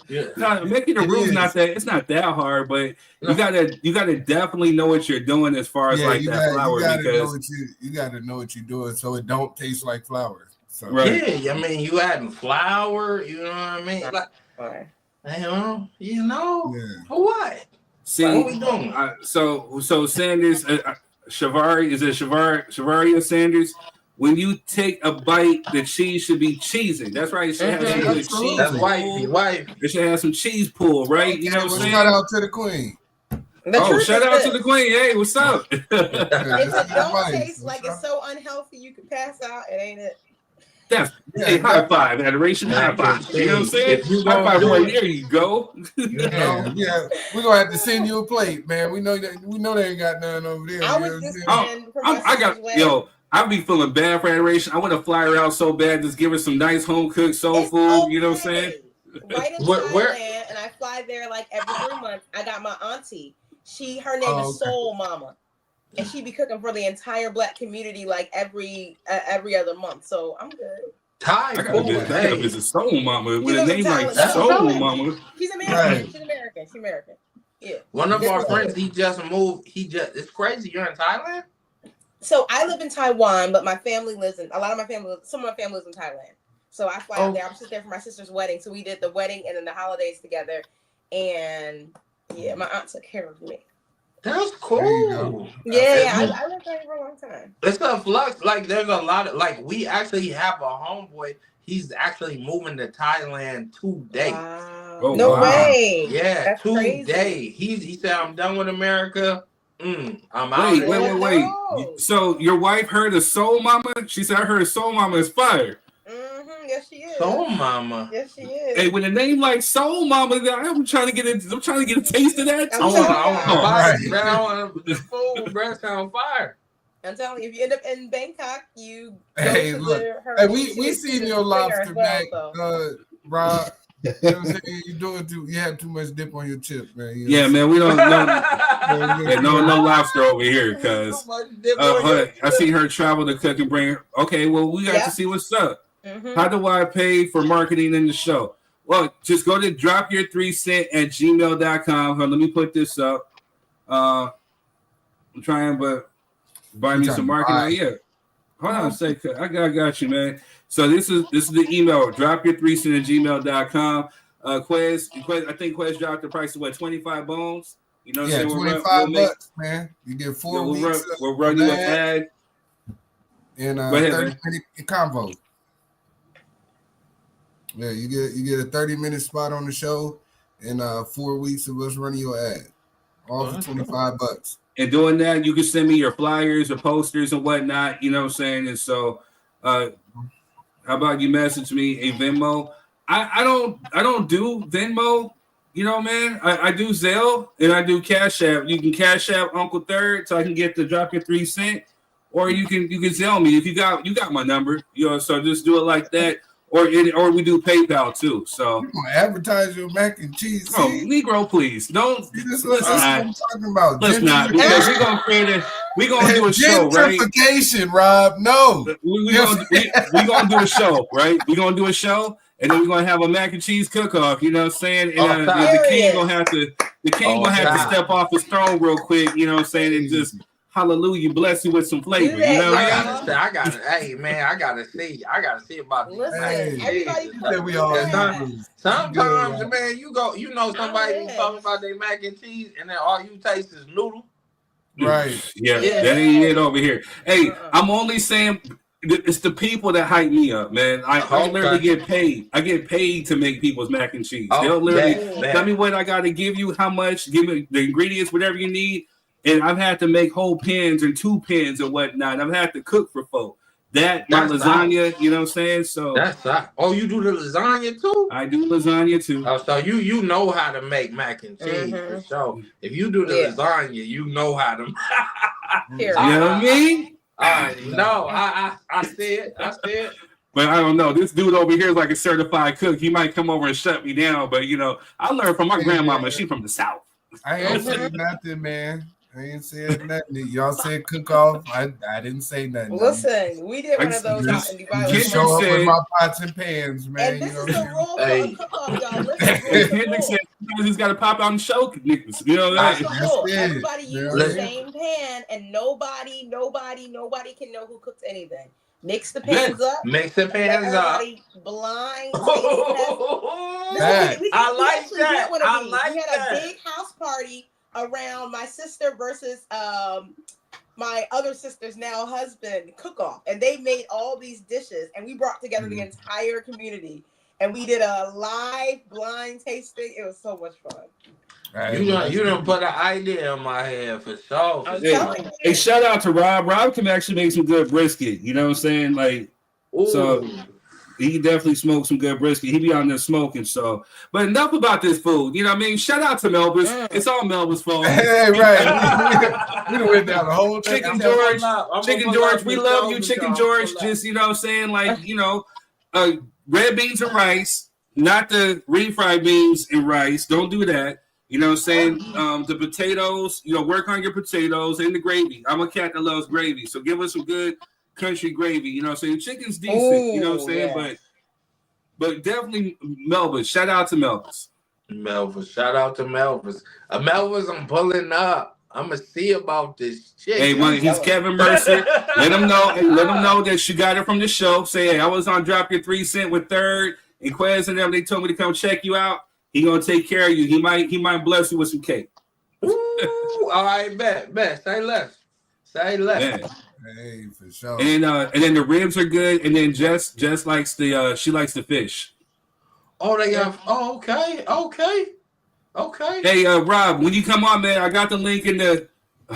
Yeah. No, making a roux is not that. It's not that hard, but you gotta definitely know what you're doing as far as flour. You gotta know what you're doing so it don't taste like flour. So. Right. Yeah, I mean, you adding flour. You know what I mean? Like, for what? See, what we doing? So Sanders, Shavaria Sanders. When you take a bite, the cheese should be cheesing. That's right. It should have some good cheese. That's wife. It should have some cheese pull, right? You know what I'm saying? Shout out to the queen. Shout out to the queen. Hey, what's up? If it don't taste like it's so unhealthy, you can pass out. It ain't it. High five, adoration, high five. You know what I'm saying? High five right there. You go. Yeah, we're gonna have to send you a plate, man. We know they ain't got none over there. I'll be feeling bad for adoration. I want to fly her out so bad, just give her some nice home cooked soul food. Okay. You know what I'm saying? Right in Thailand, and I fly there like every 3 months. I got my auntie. Her name is Soul Mama, and she be cooking for the entire Black community like every other month. So I'm good. I gotta visit Soul Mama with a name like Soul Mama. She's American. She's American. Yeah. One of our friends, he just moved. It's crazy. You're in Thailand. So I live in Taiwan, but some of my family lives in Thailand. So I fly out there. I was just there for my sister's wedding. So we did the wedding and then the holidays together. And yeah, my aunt took care of me. That's cool. Yeah, I lived there for a long time. It's a flux. Like there's a lot of we actually have a homeboy. He's actually moving to Thailand today. Wow. No way. Yeah, that's today. Crazy. He said, I'm done with America. I'm out. Wait. So your wife heard of Soul Mama? She said, I heard Soul Mama is fire. Yes, she is. Soul Mama. Yes, she is. Hey, with a name like Soul Mama, I'm trying to get a taste of that. I want the food, breast on fire. I'm telling you, if you end up in Bangkok, you we seen your lobster back, Rob. You know what I'm saying? You have too much dip on your chip, man. Man, we don't no lobster over here, cause I seen her travel to cook and bring her. Okay, well, we got to see what's up. Mm-hmm. How do I pay for marketing in the show? Well, just go to dropyour3cent@gmail.com. Let me put this up. I'm trying, but buy me some marketing. Yeah. Hold on a second. I got you, man. So this is the email. Dropyour3cent@gmail.com. Quez, I think Quez dropped the price of what, 25 bones? You know what I'm saying? $25, man. You get 4 weeks. We'll run you an ad. And 30-minute convo. Yeah, you get a 30-minute spot on the show and 4 weeks of us running your ad. All for $25. And doing that, you can send me your flyers or posters and whatnot, you know what I'm saying? And so how about you message me a Venmo I don't do Venmo. You know, man, I do Zelle and I do Cash App. You can Cash App Uncle Third so I can get to drop your 3 cents, or you can Zelle me if you got my number. You know, so just do it like that, or we do PayPal too. So you gonna advertise your mac and cheese? Oh, Negro, please don't. That's what I'm talking about. Let's not, because we're gonna do a show, right? Gentrification, Rob. No, we gonna do a show, right? We're gonna do a show. And then we're gonna have a mac and cheese cook-off, you know what I'm saying? And the king gonna have to step off his throne real quick, you know what I'm saying, and just hallelujah, bless you with some flavor. You know what I gotta see about this. Sometimes, man, you know somebody talking about their mac and cheese, and then all you taste is noodle. Right. Yeah, that ain't it over here. Hey, I'm only saying. It's the people that hype me up, man. I literally get paid. I get paid to make people's mac and cheese. They'll literally tell me what I got to give you, how much, give me the ingredients, whatever you need. And I've had to make whole pans and 2 pans and whatnot. I've had to cook for folk. My lasagna, you know what I'm saying? So that's you do the lasagna too? I do lasagna too. Oh, so you know how to make mac and cheese for sure. If you do the lasagna, you know how to. You know what I mean? No, I see it. But I don't know. This dude over here is like a certified cook. He might come over and shut me down. But you know, I learned from my grandmama. She from the South. I ain't said nothing, man. I ain't said nothing. Y'all said cook off. I didn't say nothing. Listen, we did one of those out in Dubai. Just show up with my pots and pans, man. And this is the rule for cook off, y'all. Listen. Hendrick said he's got to pop out and show niggas. You know that? Everybody use the same pan, and nobody can know who cooks anything. Mix the pans up. Mix the pans up. Blind. I like that. We had a big house party around my sister versus my other sister's now husband cook-off, and they made all these dishes, and we brought together the entire community, and we did a live blind tasting. It was so much fun. You done put an idea in my head for sure. Hey, shout out to Rob. Rob can actually make some good brisket. You know what I'm saying? Like, so he definitely smoked some good brisket. He be on there smoking. So, but enough about this food. You know what I mean? Shout out to Melba's. It's all Melba's fault. Hey, right. We went down the whole thing. Chicken George, we love you, Chicken George. Just, you know what I'm saying? Like, you know, red beans and rice, not the refried beans and rice. Don't do that. You know what I'm saying? The potatoes, you know, work on your potatoes and the gravy. I'm a cat that loves gravy. So give us some good country gravy. You know what I'm saying? Chicken's decent, you know what I'm saying? Yes. But definitely Melba's. Shout out to Melba's. Shout out to Melba's. Melba's, I'm pulling up. I'm going to see about this shit. Hey, man, he's Kevin Mercer. Let him know. Hey, let him know that you got it from the show. Say, hey, I was on Drop Your 3 Cent with Third and Quez and them. They told me to come check you out. He gonna take care of you. He might bless you with some cake. Ooh, all right, bet. Say less. Yeah. Hey, for sure. And then the ribs are good. And then Jess likes she likes the fish. Oh, they got. Oh, okay. Hey, Rob, when you come on, man, I got the link in the.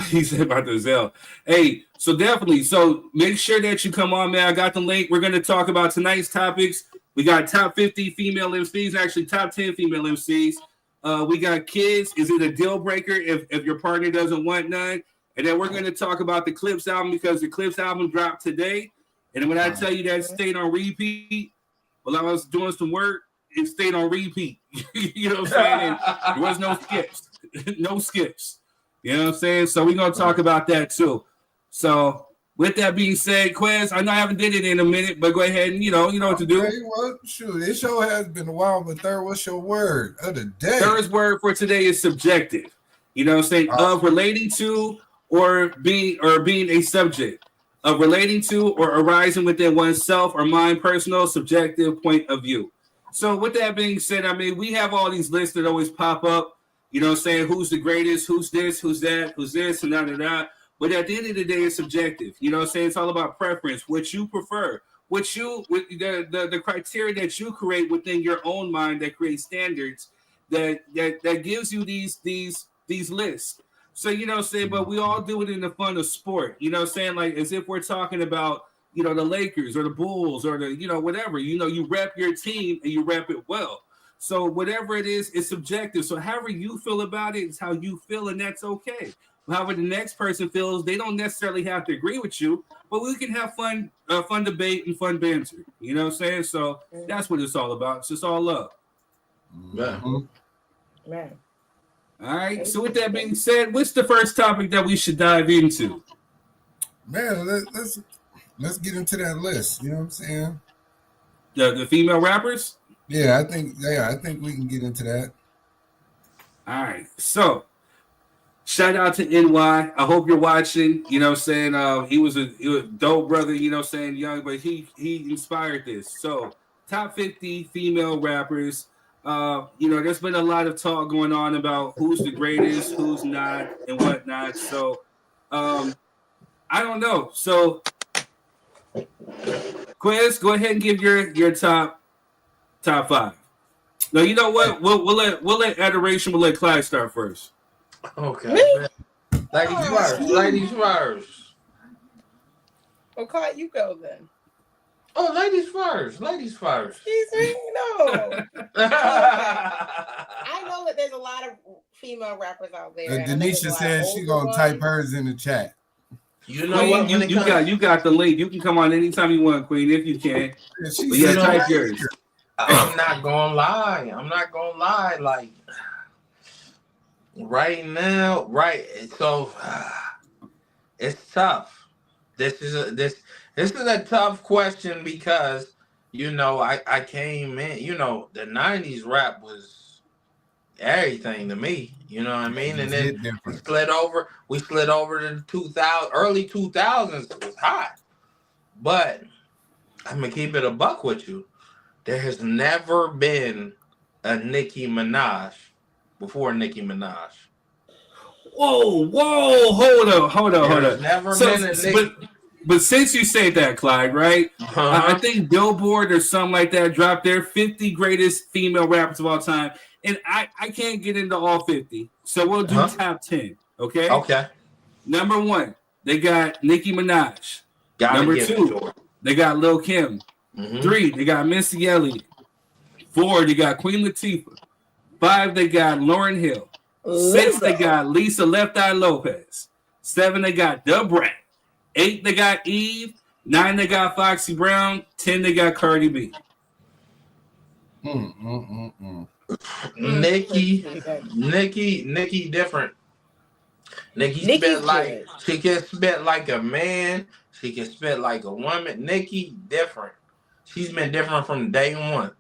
He said about the Zelle. Hey, so definitely. So make sure that you come on, man. I got the link. We're gonna talk about tonight's topics. We got top 50 female MCs, actually top 10 female MCs. We got kids. Is it a deal breaker if your partner doesn't want none? And then we're going to talk about the Clipse album because the Clipse album dropped today. And when I tell you that it stayed on repeat, while I was doing some work, it stayed on repeat. You know what I'm saying? And there was no skips. No skips. You know what I'm saying? So we're going to talk about that too. So with that being said, Quez, I know I haven't did it in a minute, but go ahead and you know what to do. Well, shoot, this show has been a while, but Third, what's your word of the day? Third's word for today is subjective. You know what I'm saying? Of relating to or being a subject. Of relating to or arising within oneself or mind, personal, subjective point of view. So with that being said, I mean, we have all these lists that always pop up, you know what I'm saying? Who's the greatest, who's this, who's that, who's this, and da. But at the end of the day, it's subjective. You know what I'm saying? It's all about preference, what you prefer, with the criteria that you create within your own mind that creates standards that gives you these lists. So, you know what I'm saying? But we all do it in the fun of sport. You know what I'm saying? Like as if we're talking about you know, the Lakers or the Bulls or the, you know, whatever. You know, you rep your team and you rep it well. So whatever it is, it's subjective. So however you feel about it is how you feel, and that's okay. However the next person feels, they don't necessarily have to agree with you, but we can have fun debate and fun banter. You know what I'm saying? So that's what it's all about. It's just all love. Man. All right. So with that being said, what's the first topic that we should dive into? Man, let's get into that list. You know what I'm saying? The female rappers? Yeah, I think we can get into that. All right. So shout out to NY. I hope you're watching. You know what I'm saying? He was a dope brother, you know what I'm saying, young, but he inspired this. So top 50 female rappers. You know, there's been a lot of talk going on about who's the greatest, who's not, and whatnot. So I don't know. So Quiz, go ahead and give your top 5. No, you know what? We'll let Adoration, we'll let Clyde start first. Okay. Ladies first. Well, Clyde, you go then. Oh, ladies first. Excuse me? No. I know that there's a lot of female rappers out there. Denisha said she's gonna type hers in the chat. You know Queen, what? You got the link. You can come on anytime you want, Queen, if you can. Yeah, type yours. I'm not gonna lie. Like right now, so it's tough. This is a tough question because, you know, I came in, you know, the 90s rap was everything to me, you know what I mean? And then we slid over to the early 2000s was hot. But I'm gonna keep it a buck with you. There has never been a Nicki Minaj before Nicki Minaj. Whoa, hold up. There's never been a Nicki. But since you say that, Clyde, right? I think Billboard or something like that dropped their 50 greatest female rappers of all time. And I can't get into all 50. So we'll do top 10. Okay? Okay. Number 1, they got Nicki Minaj. Number 2, they got Lil Kim. 3, they got Missy Elliott. 4, they got Queen Latifah. 5, they got Lauryn Hill. 6, they got Lisa Left Eye Lopez. 7, they got Da Brat. 8, they got Eve. 9, they got Foxy Brown. 10, they got Cardi B. Nicki different. Nicki spit like she can spit like a man. She can spit like a woman. Nicki different. She's been different from day one.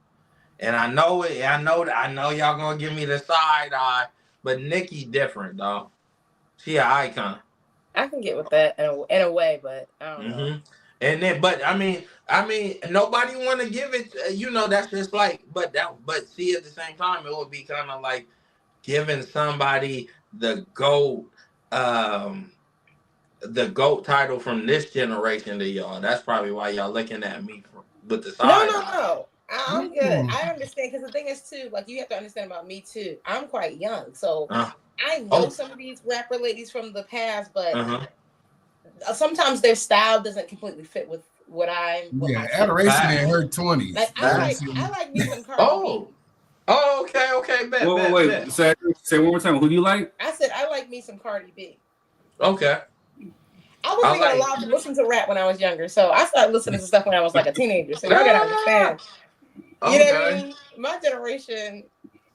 And I know it. I know y'all gonna give me the side eye, but Nicki different, dog. She an icon. I can get with that in a way, but I don't know. And then, but I mean, nobody want to give it. You know, that's just like, but see, at the same time, it would be kind of like giving somebody the GOAT title from this generation to y'all. That's probably why y'all looking at me with the side. No. I'm good. I understand, because the thing is too, like, you have to understand about me too. I'm quite young, so I know some of these rapper ladies from the past, but sometimes their style doesn't completely fit with what I'm. Adoration in her 20s. Like, I like me some Cardi B. Oh, okay. Bet. Wait. Say one more time. Who do you like? I said I like me some Cardi B. Okay. I wasn't even allowed to listen to rap when I was younger, so I started listening to stuff when I was like a teenager. So you gotta understand. You know what I mean? My generation,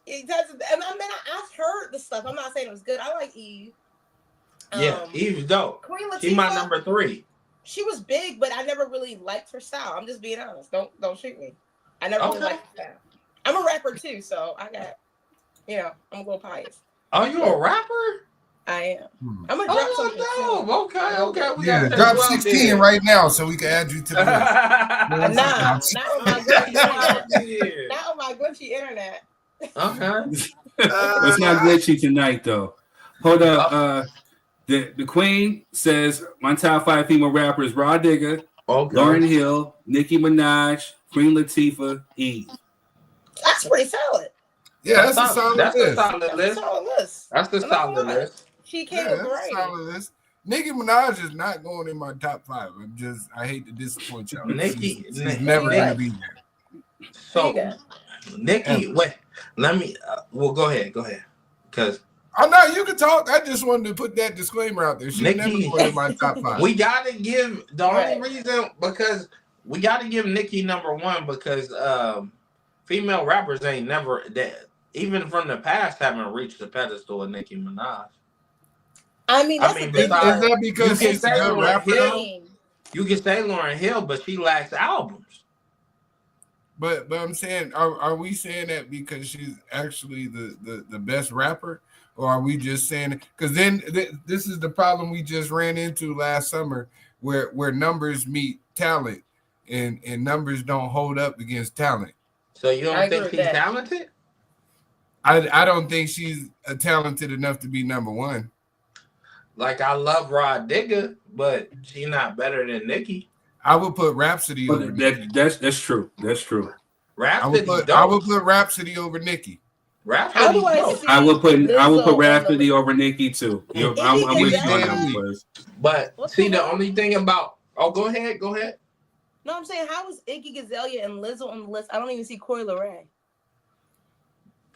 it doesn't. And I mean, I've heard the stuff. I'm not saying it was good. I like Eve. Yeah, Eve's dope. Queen Latifah, she's my number 3. She was big, but I never really liked her style. I'm just being honest. Don't shoot me. I never really liked her style. I'm a rapper too, so I got, I'm a little pious. Oh, you a rapper? I am. I'm gonna drop something. Okay. We got drop 16 right now, so we can add you to the list. Not on my glitchy internet. Okay. It's not glitchy tonight, though. Hold up. The Queen says my top 5 female rappers: Raw Digga, Lauryn Hill, Nicki Minaj, Queen Latifah, Eve. That's pretty solid. Yeah, that's a solid list. That's a solid list. She came with great. Solid list. Nicki Minaj is not going in my top 5. I hate to disappoint y'all. She's never gonna be there. So, Nicki, wait, let me. Well, go ahead, because. Oh no, you can talk. I just wanted to put that disclaimer out there. She's never going in my top 5. We gotta give the only reason because we gotta give Nicki number 1 because female rappers ain't never that even from the past haven't reached the pedestal of Nicki Minaj. I mean, is that because she's a good rapper? You can say Lauryn Hill, but she lacks albums. But I'm saying, are we saying that because she's actually the best rapper? Or are we just saying it? Because then this is the problem we just ran into last summer where numbers meet talent and numbers don't hold up against talent. So you don't think she's talented? I don't think she's talented enough to be number 1. Like, I love Rod Digger, but she's not better than Nicki. I would put Rhapsody over Nicki. That's true. That's true. Rhapsody I would put Rhapsody over Nicki. How do I would put Rhapsody over Nicki too. I'm with you on that. But see, the only thing about go ahead. No, I'm saying how is Iggy Azalea and Lizzo on the list? I don't even see Coi Leray.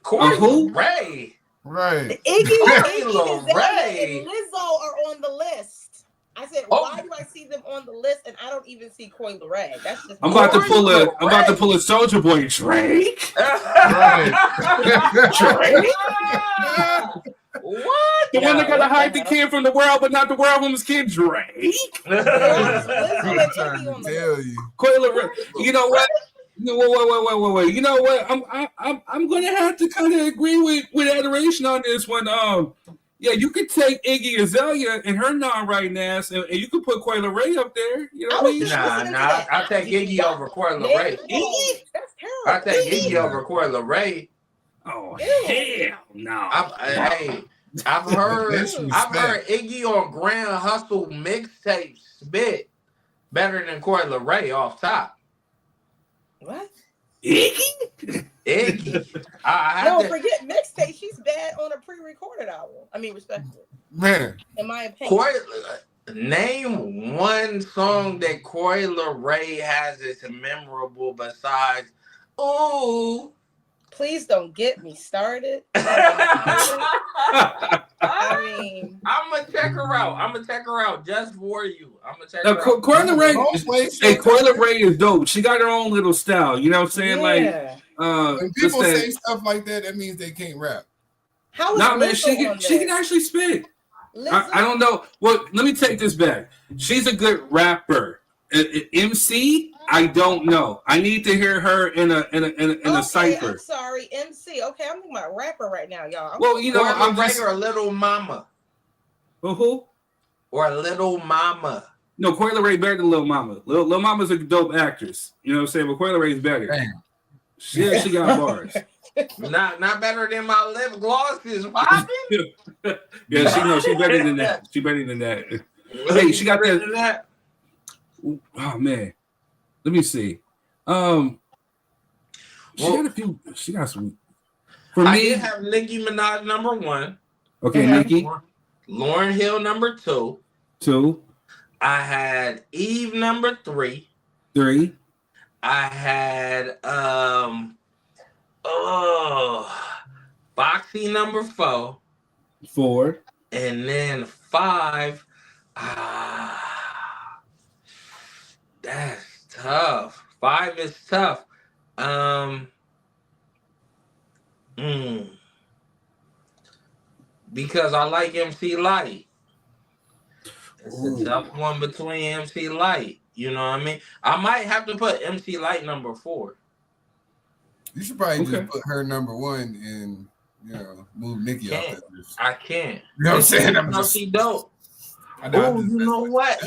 Coi Leray, right? Iggy Azalea and Lizzo are on the list. I said, why do I see them on the list and I don't even see Coi Leray? That's just. I'm about to pull a Soulja Boy Drake. Drake. What? The one that got to hide the kid from the world, but not the world from his kid. Drake. I'm trying to tell you. Coi Leray. You know what? Wait. You know what? I'm gonna have to kind of agree with Adoration on this one. Yeah, you could take Iggy Azalea and her non-writing ass, and you could put Coi Leray up there. You know what I mean? Nah. I'll take Iggy over Coi Leray. That's terrible. I'll take Iggy over Coi Leray. Oh hell no! I've heard Iggy on Grand Hustle mixtape spit better than Coi Leray off top. What? Iggy. Forget mixtape. She's bad on a pre-recorded album. I mean, respectfully. Man. In my opinion. Name one song that Coi Leray has that's memorable besides "Ooh." Please don't get me started. I mean, I'm gonna check her out just for you. I'm gonna check her out. Coi Leray is dope. She got her own little style. You know what I'm saying? Yeah. Like, when people say stuff like that means they can't rap. How is man, she can actually spit. I don't know. Well, let me take this back. She's a good rapper. MC, I don't know. I need to hear her in a cipher. I'm sorry, MC. Okay, I'm thinking about rapper right now, y'all. I'm just or a Little Mama. Who? Or a Little Mama. No, Coi Leray better than Lil Mama. Lil Mama's a dope actress. You know what I'm saying? But Coi Leray's better. Damn. She got bars. Not better than my lip glosses. Yeah, she's better than that. She's better than that. Hey, she got that. Oh man, let me see. She got some. For me, I did have Nicki Minaj number 1. Okay, Nicki. Lauryn Hill number 2. 2. I had Eve number 3. 3. I had Foxy number 4. 4. And then 5. That's tough. 5 is tough. Because I like MC Light. It's a tough one between MC Light. You know what I mean? I might have to put MC Light number 4. You should probably just put her number 1 and move Nicki off that list. I can't. You know what I'm saying? She dope. You know what?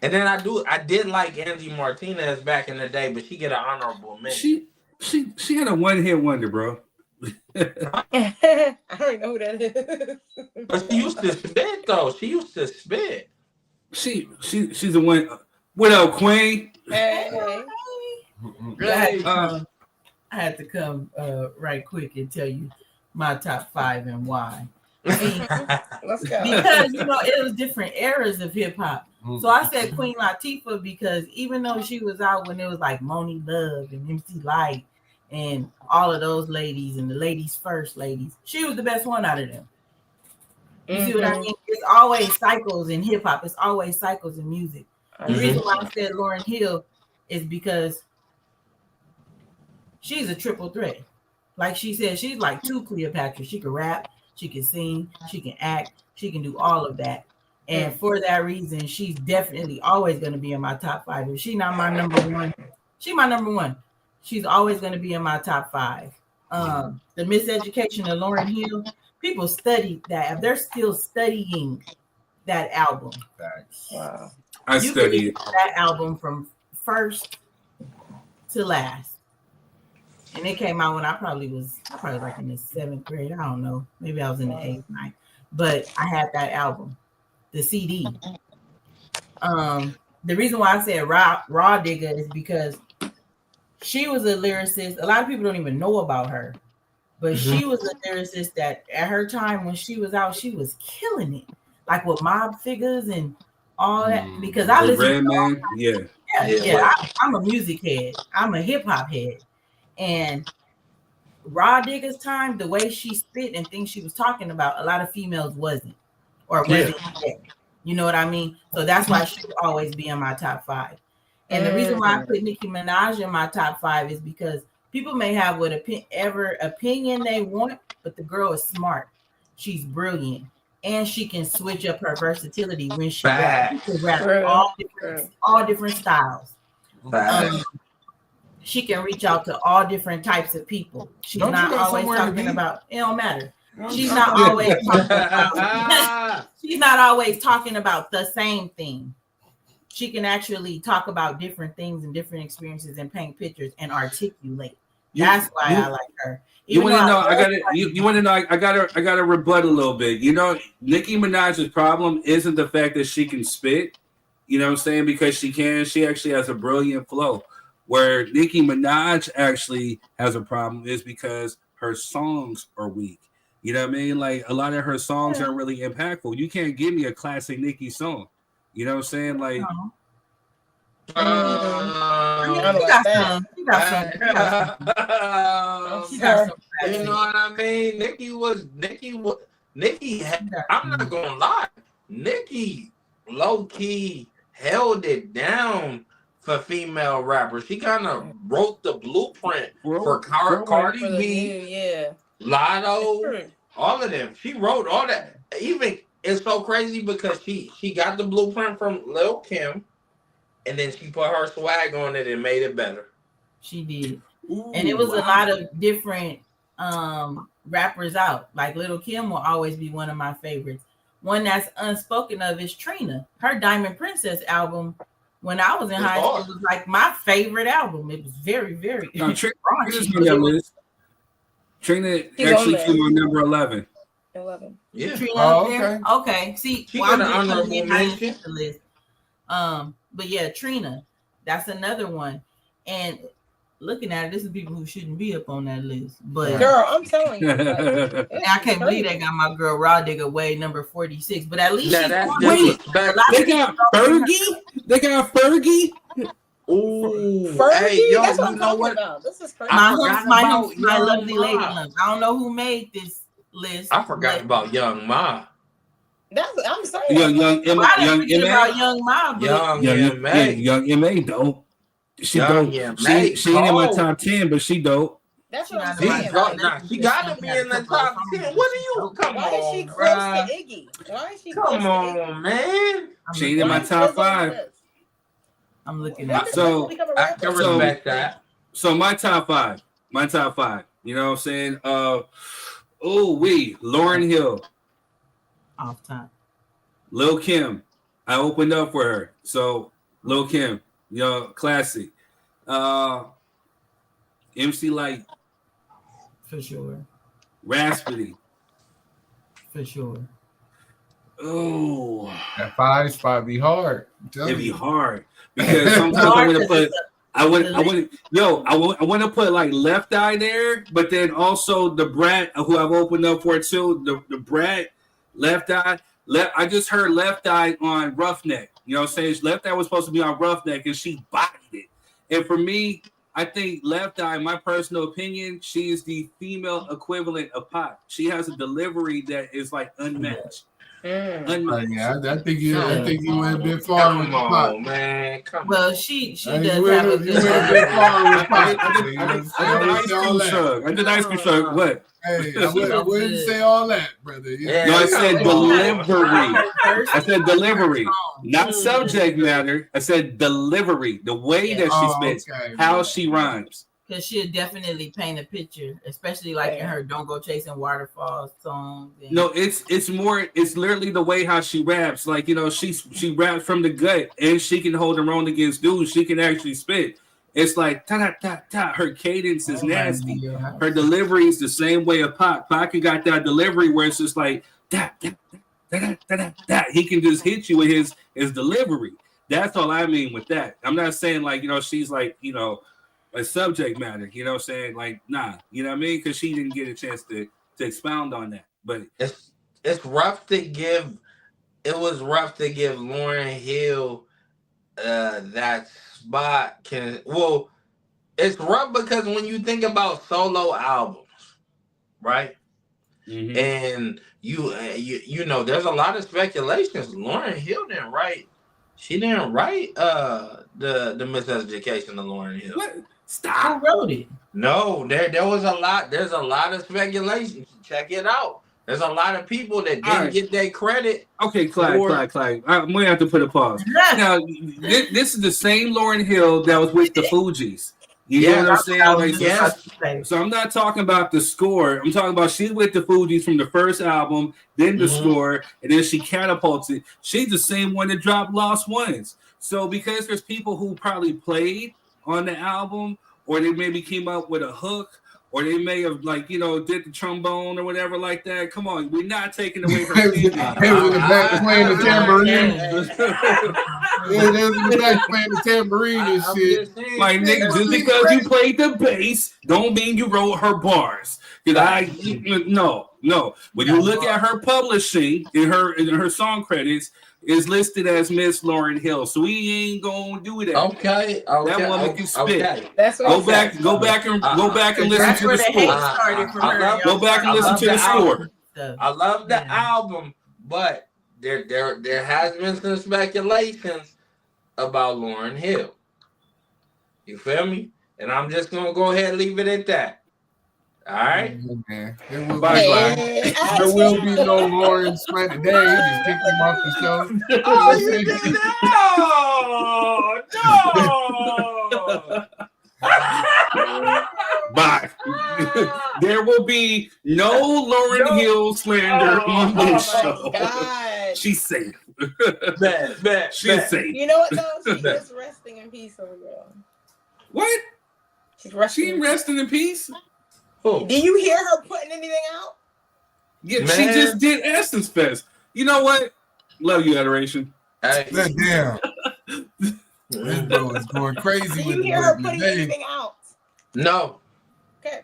And then I did like Angie Martinez back in the day, but she get an honorable mention. She had a one-hit wonder, bro. I don't know who that is. But she used to spit though. She's the one. What up, Queen? Hey. I had to come right quick and tell you my top 5 and why. Let's go. Because it was different eras of hip hop. So I said Queen Latifah because even though she was out when it was like Moni Love and MC Light and all of those ladies and the ladies first ladies, she was the best one out of them. You see what I mean? It's always cycles in hip hop. It's always cycles in music. The reason why I said Lauryn Hill is because she's a triple threat. Like she said, she's like two Cleopatra. She can rap, she can sing, she can act, she can do all of that. And for that reason, she's definitely always going to be in my top 5. If she's not my number one, she's my number one. She's always going to be in my top 5. The Miseducation of Lauryn Hill, people studied that. They're still studying that album. Wow. I studied that album from first to last. And it came out when I probably like in the 7th grade. I don't know. Maybe I was in the 8th, 9th. But I had that album. The CD. The reason why I said Raw Digger is because she was a lyricist. A lot of people don't even know about her, but she was a lyricist that at her time when she was out, she was killing it, like with Mob Figures and all that. Because I listen to I'm a music head. I'm a hip hop head, and Raw Digger's time, the way she spit and things she was talking about, a lot of females wasn't. Or wasn't yet. You know what I mean? So that's why she would always be in my top 5. And the reason why I put Nicki Minaj in my top 5 is because people may have whatever opinion they want, but the girl is smart. She's brilliant. And she can switch up her versatility when she raps. She can rap all different styles. She can reach out to all different types of people. She's not always talking about, it don't matter. She's not always talking about the same thing. She can actually talk about different things and different experiences and paint pictures and articulate. That's why I like her. You want to know? You want to know? I got to rebut a little bit. Nicki Minaj's problem isn't the fact that she can spit. You know what I'm saying? Because she can. She actually has a brilliant flow. Where Nicki Minaj actually has a problem is because her songs are weak. You know what I mean? Like a lot of her songs aren't really impactful. You can't give me a classic Nicki song. You know what I'm saying? Like, she got some. You know what I mean? Nicki. I'm not gonna lie. Nicki low key held it down for female rappers. She kind of wrote the blueprint for Cardi B. Lotto, all of them. She wrote all that. Even it's so crazy because she got the blueprint from Lil Kim, and then she put her swag on it and made it better. She did, and it was a lot of different rappers out. Like Lil Kim will always be one of my favorites. One that's unspoken of is Trina. Her Diamond Princess album. When I was in high school, it was like my favorite album. It was very, very raunchy. Trina actually came on number 11. 11. Yeah. Trina okay. See, she got an honorable mention. List. But yeah, Trina, that's another one. And looking at it, this is people who shouldn't be up on that list. But girl, I'm telling you, I can't believe they got my girl Raw Digger way number 46. But at least they got Fergie. They got Fergie. Ooh, Fergie, hey, yo, that's what you I'm know talking what? about. This is crazy. My lovely lady lumps. I don't know who made this list. I forgot about Young Ma. I'm sorry. Young Ma. Young Ma, dope. She dope. She ain't in my top 10, but she dope. That's what I'm saying. She got to be in the top 10. What are you? Come on, Why is she close to Iggy? Why is she close to Iggy? Come on, man. She ain't in my top 5. I'm looking at so I can respect that. So my top 5. You know what I'm saying? Lauryn Hill. Off top. Lil Kim. I opened up for her. So Lil Kim, classic. MC Light. For sure. Raspity. For sure. Oh, that 5 spot be hard. It'd be hard because sometimes I'm gonna put I want to put like Left Eye there, but then also the Brat, who I've opened up for too. The Brat, Left Eye. I just heard Left Eye on Roughneck. You know what I'm saying? Left Eye was supposed to be on Roughneck, and she bodied it. And for me, I think Left Eye, my personal opinion, she is the female equivalent of Pac. She has a delivery that is like unmatched. Yeah, I think you went a bit far with the Pac. Man. Well, she does have a good. You went a bit far with Pac. I did the ice cream shrug. What? Hey, I wouldn't say all that, brother. No, I said delivery. I said delivery, not subject matter. I said delivery. The way that she spits, how she rhymes. Because she'll definitely paint a picture, especially like in her "Don't Go Chasing Waterfalls" song. No, it's literally the way how she raps. Like, you know, she raps from the gut, and she can hold her own against dudes. She can actually spit. It's like ta ta ta ta. Her cadence is nasty. Her delivery is the same way of Pac. Pac got that delivery where it's just like da da da da da da da. He can just hit you with his delivery. That's all I mean with that. I'm not saying like, you know, she's like, you know, a subject matter, you know what I'm saying? Like, nah, you know what I mean? Because she didn't get a chance to expound on that. But it's rough to give. It was rough to give Lauryn Hill that spot. It's rough because when you think about solo albums, right? Mm-hmm. And you know, there's a lot of speculations. Lauryn Hill didn't write. She didn't write the Miseducation of Lauryn Hill. What? Stop. Who wrote it? No, there was a lot. There's a lot of speculation. Check it out. There's a lot of people that didn't get their credit. Okay, Clyde. I'm gonna have to put a pause. Now, this is the same Lauryn Hill that was with the Fugees. You know what I'm saying? Like, so I'm not talking about the score. I'm talking about she's with the Fugees from the first album, then the score, and then she catapulted. She's the same one that dropped Lost Ones. So because there's people who probably played on the album, or they maybe came up with a hook, or they may have, like, you know, did the trombone or whatever like that. Come on, we're not taking away her music. They was in the back playing the tambourine. They was in the back playing the tambourine and shit. Like, nigga, just because you played the bass, don't mean you wrote her bars. No. When you look at her publishing in her song credits, is listed as Miss Lauryn Hill, so we ain't gonna do that. Okay. That woman can spit. Okay. That's what Go back and listen to the score. Go back and listen to the score. I love the album, but there has been some speculations about Lauryn Hill. You feel me? And I'm just gonna go ahead and leave it at that. All right. There will be no Lauren Sweat today. He just kicked him off the show. Oh, you did that? No. Bye. There will be no Lauryn Hill slander on this show. God. She's safe. She's safe. You know what though? She's just resting in peace over there. What? She's resting in peace? Oh. Do you hear her putting anything out? Yeah, she just did Essence Fest. You know what? Love you, Adoration. Hey. Damn. This bro is going crazy. Do you hear her putting anything out? No. Okay.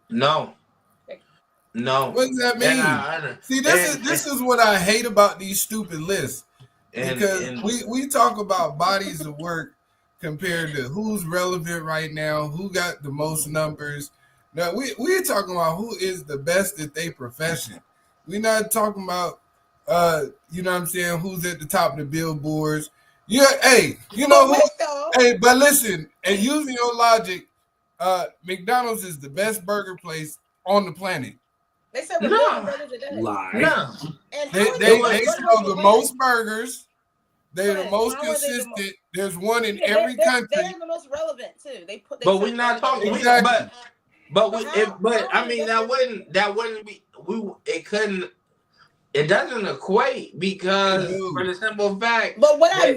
No. What does that mean? See, this is what I hate about these stupid lists. Because we talk about bodies of work compared to who's relevant right now, who got the most numbers. Now, we're talking about who is the best at their profession. We're not talking about, you know what I'm saying, who's at the top of the billboards. Yeah, hey, you know who? Hey, but listen, and using your logic, McDonald's is the best burger place on the planet. They said we're doing burgers a day. Lie. No. And they sell the most burgers. They're the most consistent. There's one in every country. They're the most relevant too. But we're not talking. Exactly. But I mean that wouldn't be. It doesn't equate because for the simple fact. But what I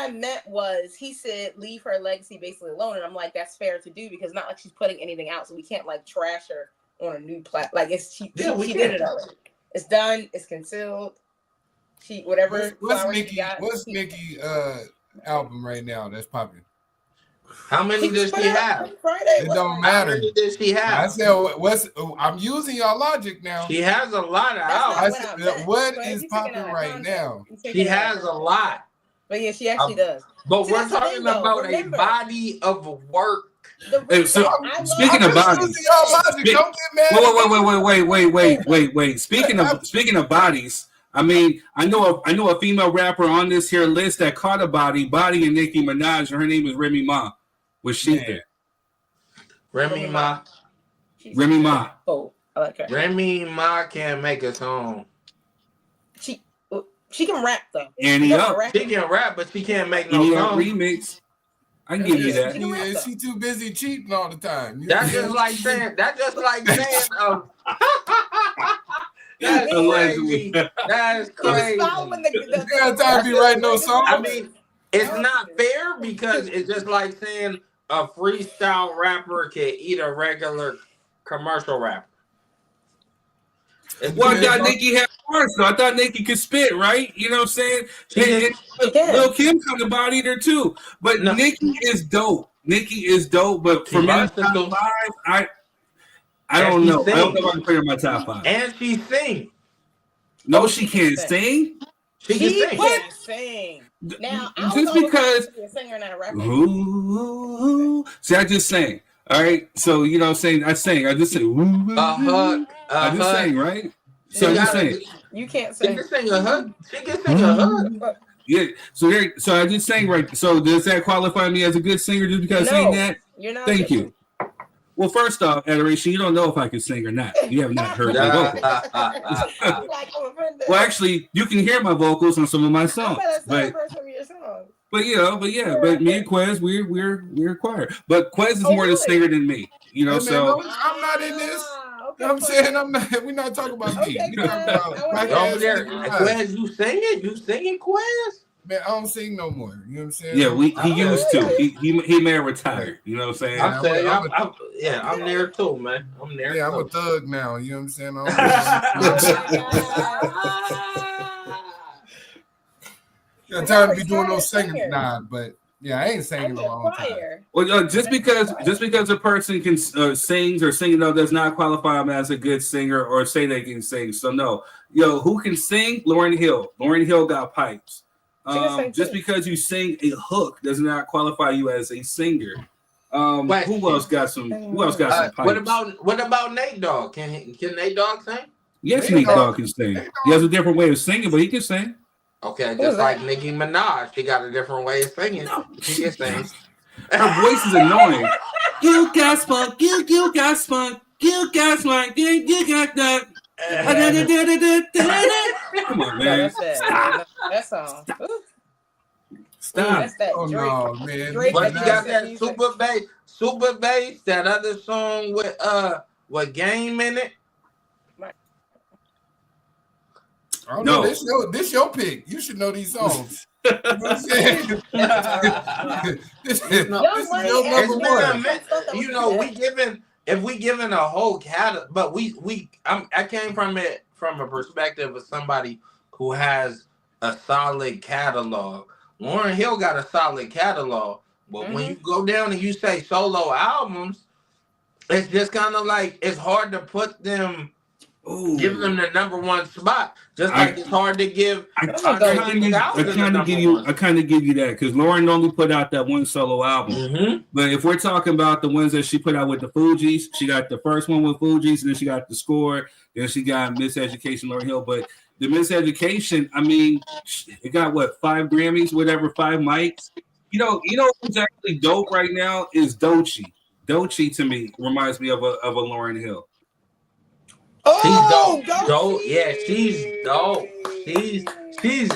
meant was he said leave her legacy basically alone, and I'm like that's fair to do because not like she's putting anything out, so we can't like trash her on a new platform. Like she did it already. It's done. It's concealed. She whatever. What's Nicki album right now that's popping? How many does she have? It don't matter. How many does she have? I said, I'm using your logic now. She has a lot of albums. I said, what is popping right now? She has a lot. But yeah, she actually does. But we're talking about a body of work. So, speaking of bodies, wait. Speaking of bodies, I mean, I know a female rapper on this here list that caught a body and Nicki Minaj, and her name is Remy Ma. Was she there? Remy Ma. Remy Ma. Oh, I like her. Remy Ma can't make a song. She can rap though. She can rap, but she can't make no song. Remix. I can give you that. She too busy cheating all the time. That's just like saying. That's crazy. That's crazy. You got time to be writing no songs. I mean, it's not fair because it's just like saying a freestyle rapper can eat a regular commercial rapper. Well, I thought Nicki had parts, so I thought Nicki could spit, right? You know what I'm saying? Lil Kim kind of bodied her too. But Nicki is dope. But for me, top 5, I don't know. I don't know if I can put her in my top 5. And she sing. No, she can't sing. She can sing. Now, just because. A singer and a rapper. Ooh, see, I just sang. All right, so you know what I'm saying? I sang. I just sang. I just sang, right? So I just sang. You can't sing. She can sing a hook. She can sing a hook. Yeah. So I just sang right. So does that qualify me as a good singer just because I sang that? You're not. Thank you. Well, first off, Adoration, you don't know if I can sing or not. You have not heard my vocals. Well, actually, you can hear my vocals on some of my songs. But me and Quez, we're choir. But Quez is more the singer than me. You know, so I'm not in this. I'm saying I'm not. We're not talking about me. We're talking about over there. Quez, you singing? You singing, Quez? Man, I don't sing no more. You know what I'm saying? Yeah, he used to. He may have retired. You know what I'm saying? I'm there too, man. I'm there. Yeah, I'm a thug now. You know what I'm saying? Got time to be doing those singing, but yeah, I ain't singing in a long time. Well, just because a person can sings or sing, does not qualify them as a good singer or say they can sing. So no, who can sing? Lauryn Hill. Lauryn Hill got pipes. Just because you sing a hook does not qualify you as a singer. Who else got some? Pipes? What about Nate Dogg? Can Nate Dogg sing? Yes, Nate Dogg can sing. He has a different way of singing, but he can sing. Okay, just like Nicki Minaj, she got a different way of singing. She can sing. Her voice is annoying. You got spunk. You got spunk. You got spunk. You got that. Come on, man. That song. Stop. Oh no, man. But you got that super bass, that other song with Game in it. Oh no, this your pick. You should know these songs. You know what I'm saying? This is your number one. You know, if we given a whole catalog, but I came from it from a perspective of somebody who has a solid catalog. Lauryn Hill got a solid catalog, but when you go down and you say solo albums, it's just kind of like it's hard to put them. Give them the number one spot, just like it's hard to give. I kind of give you that because Lauryn only put out that one solo album. But if we're talking about the ones that she put out with the Fugees, she got the first one with Fugees, and then she got The Score, then she got Miseducation, Lauryn Hill. But the Miseducation, I mean, it got 5 Grammys, whatever, 5 mics. You know who's actually dope right now is Doechii. Doechii to me reminds me of a Lauryn Hill. She's dope. Yeah, she's dope. She's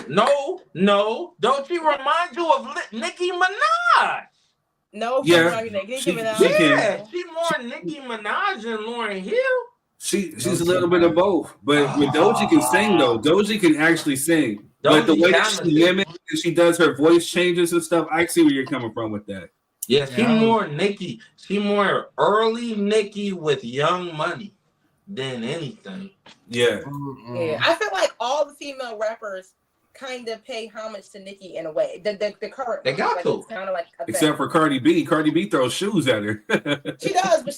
no. Don't she remind you of Nicki Minaj? No, she more Nicki Minaj than Lauryn Hill. She's a little bit of both, but Doechii can sing though. Doechii can actually sing, but the way she limits and she does her voice changes and stuff, I see where you're coming from with that. Yeah, she more Nicki. She more early Nicki with Young Money than anything. Yeah. Yeah, I feel like all the female rappers kind of pay homage to Nicki in a way. The current They got to. It's kind of like a Except for Cardi B. Cardi B throws shoes at her. she does, but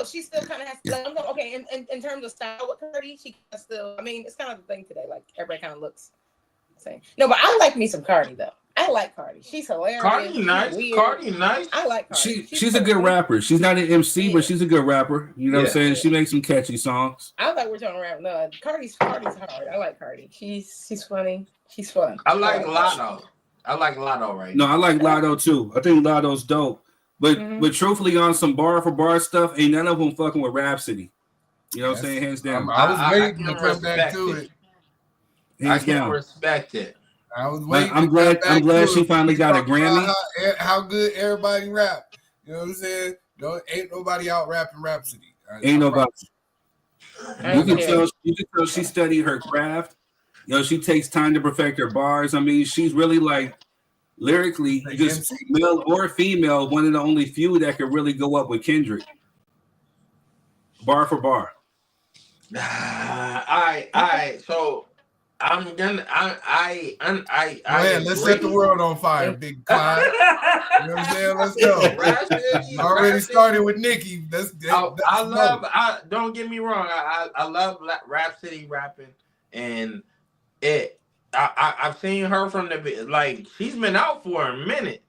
she still kind of has to. Like, okay, in terms of style with Cardi, she still. I mean, it's kind of the thing today. Like everybody kind of looks the same. No, but I like me some Cardi though. I like Cardi. She's hilarious. Cardi nice. Weird. Cardi nice. I like Cardi. She's a good rapper. She's not an MC, but she's a good rapper. You know what I'm saying? She makes some catchy songs. I thought we were talking around. No, Cardi's hard. I like Cardi. She's funny. She's fun. I like Lotto. I like Lotto right No, I like Lotto too. I think Lotto's dope. But but truthfully, on some bar for bar stuff, ain't none of them fucking with Rhapsody. You know what I'm saying? Hands down. I was waiting to come back to it. I can respect it. I was waiting. I'm glad she finally got a Grammy. How good everybody rap. You know what I'm saying? Ain't nobody out rapping Rhapsody. Ain't nobody. You can tell she studied her craft. You know, she takes time to perfect her bars. I mean, she's really like lyrically, just male or female, one of the only few that could really go up with Kendrick. Bar for bar. All right. So I'm gonna. Let's set the world on fire, Big Clyde. You know what I'm saying? Let's go. Already started with Nicki. Don't get me wrong. I love Rhapsody rapping, and I've seen her from the like. She's been out for a minute,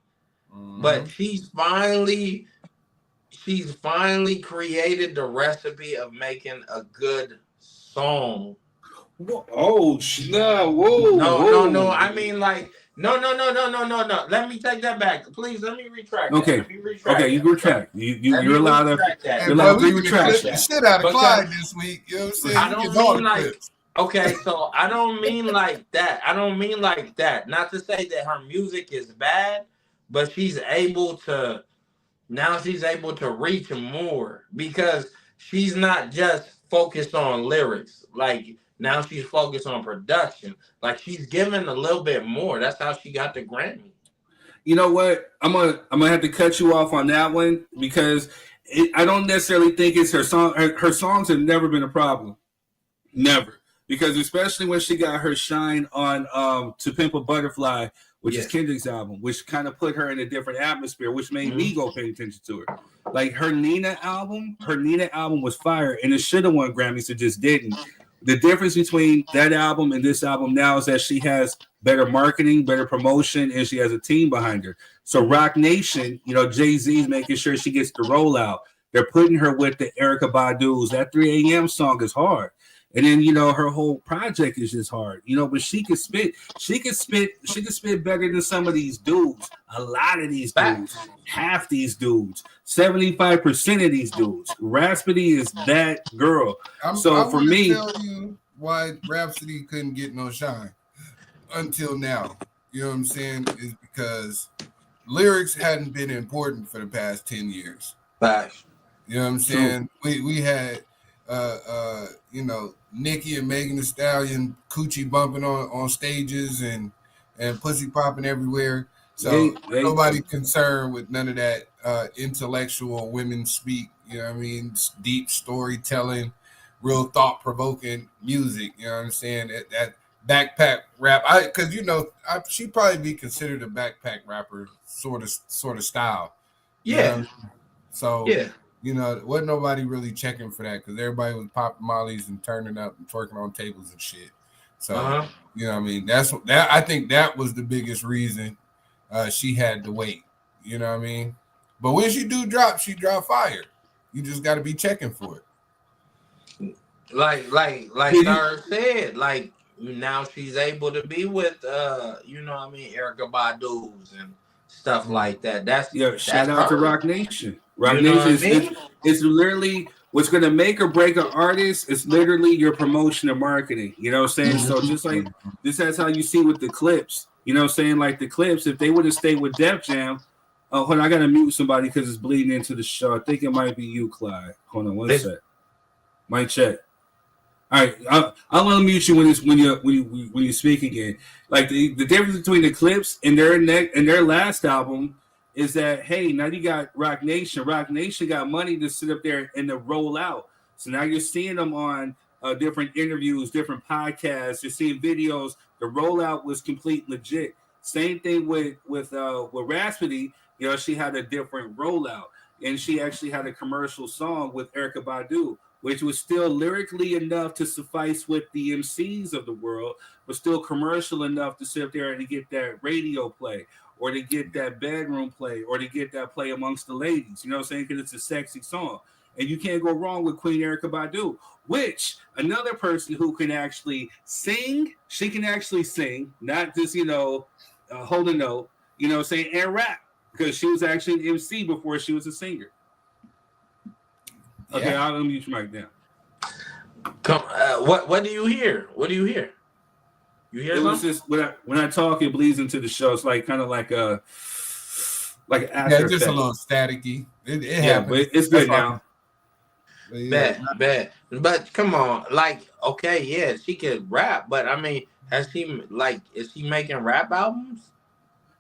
but she's finally created the recipe of making a good song. Oh no! Whoa! No! I mean, like, no! Let me take that back, please. Let me retract. Okay, that. You retract. You're allowed to. You're allowed to retract that. Shit out of Clyde this week. You know what I'm saying? I don't mean like. Okay, so I don't mean like that. Not to say that her music is bad, but she's able to reach more because she's not just focused on lyrics. Like now she's focused on production. Like she's given a little bit more. That's how she got the Grammy. You know what? I'm gonna have to cut you off on that one because I don't necessarily think it's her song. Her songs have never been a problem. Never. Because especially when she got her shine on To Pimp a Butterfly, which is Kendrick's album, which kind of put her in a different atmosphere, which made me go pay attention to her. Like her Nina album was fire, and it should have won Grammys, it just didn't. The difference between that album and this album now is that she has better marketing, better promotion, and she has a team behind her. So Rock Nation, you know, Jay-Z's making sure she gets the rollout. They're putting her with the Erykah Badu's. That 3 a.m. song is hard. And then, you know, her whole project is just hard, you know, but she could spit better than some of these dudes. A lot of these dudes, half these dudes, 75% of these dudes. Rhapsody is that girl. For me, tell you why Rhapsody couldn't get no shine until now. You know what I'm saying? Is because lyrics hadn't been important for the past 10 years. Facts. You know what I'm saying? We had you know, Nicki and Megan Thee Stallion coochie bumping on stages and pussy popping everywhere. So nobody concerned with none of that intellectual women speak, you know what I mean? Deep storytelling, real thought-provoking music, you know what I'm saying? That backpack rap. Because, you know, she'd probably be considered a backpack rapper sort of style. Yeah. You know? So, yeah. You know, wasn't nobody really checking for that because everybody was popping mollies and turning up and twerking on tables and shit. So, you know what I mean? I think that was the biggest reason she had to wait. You know what I mean? But when she drop fire. You just got to be checking for it. Like Third said, like now she's able to be with, you know what I mean, Erykah Badu's and stuff like that. Shout out to Rock Nation. Rock Nation is literally what's going to make or break an artist. It's literally your promotion and marketing. You know what I'm saying? So just like this, that's how you see with the Clipse. You know what I'm saying? Like the Clipse, if they would have stayed with Def Jam. Oh, hold on, I got to mute somebody because it's bleeding into the show. I think it might be you, Clyde. Hold on one sec. Might check. All right, I'll unmute you when you speak again. Like the difference between the Clipse and their last album is that, hey, now you got Rock Nation. Rock Nation got money to sit up there and to roll out. So now you're seeing them on different interviews, different podcasts. You're seeing videos. The rollout was complete legit. Same thing with Rhapsody. You know, she had a different rollout, and she actually had a commercial song with Erykah Badu, which was still lyrically enough to suffice with the MCs of the world, but still commercial enough to sit there and to get that radio play, or to get that bedroom play, or to get that play amongst the ladies. You know what I'm saying? Because it's a sexy song. And you can't go wrong with Queen Erykah Badu, which another person who can actually sing, she can actually sing, not just, hold a note, saying, and rap, because she was actually an MC before she was a singer. Okay, Yeah. I'll mute your mic now. Come, what do you hear? What do you hear? You hear it something? Was just when I talk, it bleeds into the show. It's like kind of like an after just effect. a little staticky. It yeah, happens. but it's good now. Bet. But come on, like, okay, yeah, she could rap, but I mean, is she making rap albums?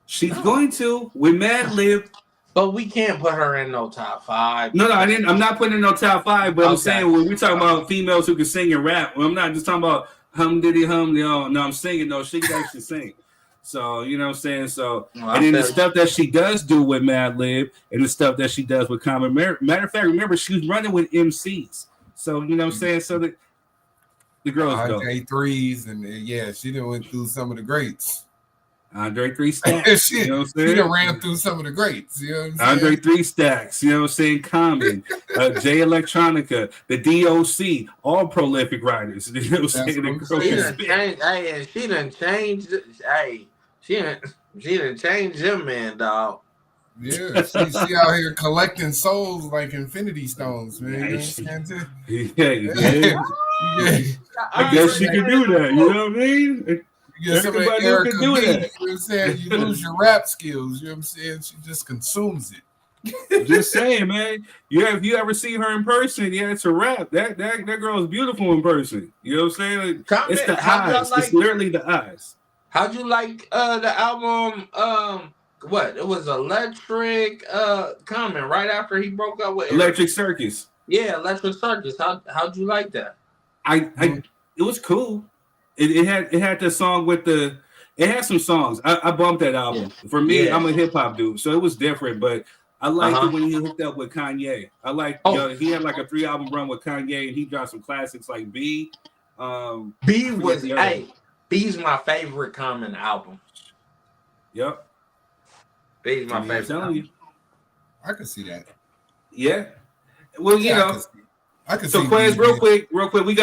She's going to with Mad Lib. But we can't put her in no top 5. No, I didn't. I'm not putting in no top 5, but I'm Okay. saying when we're talking about females who can sing and rap, I'm not just talking about hum diddy hum. No, I'm singing. No, she can actually sing. So you know what I'm saying. So and then the stuff that she does do with Mad Lib and the stuff that she does with Common. Matter of fact, remember she was running with MCs. So you know what I'm saying. So the girls go. Andre 3s and she done went through some of the greats. Andre 3 Stacks. She, you know what I'm saying? She done ran through some of the greats. You know what I'm saying? Andre 3 Stacks. You know what I'm saying? Common, J Electronica, the DOC, all prolific writers. You know what I'm saying? She done changed. Hey, she done changed them, man, dog. Yeah, she out here collecting souls like Infinity Stones, man. You know what I'm saying? I guess she can do that. You know what I mean? You get some of Erykah can do that. You know what I'm saying? You lose your rap skills. You know what I'm saying? She just consumes it. Just saying, man. If you ever see her in person, it's a rap. That girl is beautiful in person. You know what I'm saying? It's the eyes. It's literally the eyes. How'd you like the album? What? It was Electric Common right after he broke up with Electric Circus. Yeah, Electric Circus. How'd you like that? It was cool. It had the song with it had some songs. I bumped that album. Yeah. For me, I'm a hip hop dude, so it was different. But I liked it when he hooked up with Kanye. I like he had like a 3-album run with Kanye, and he dropped some classics like B. B's my favorite Common album. Yep. B's my favorite. I'm telling you. I can see that. Yeah. Well, I can so see Quez, real quick, we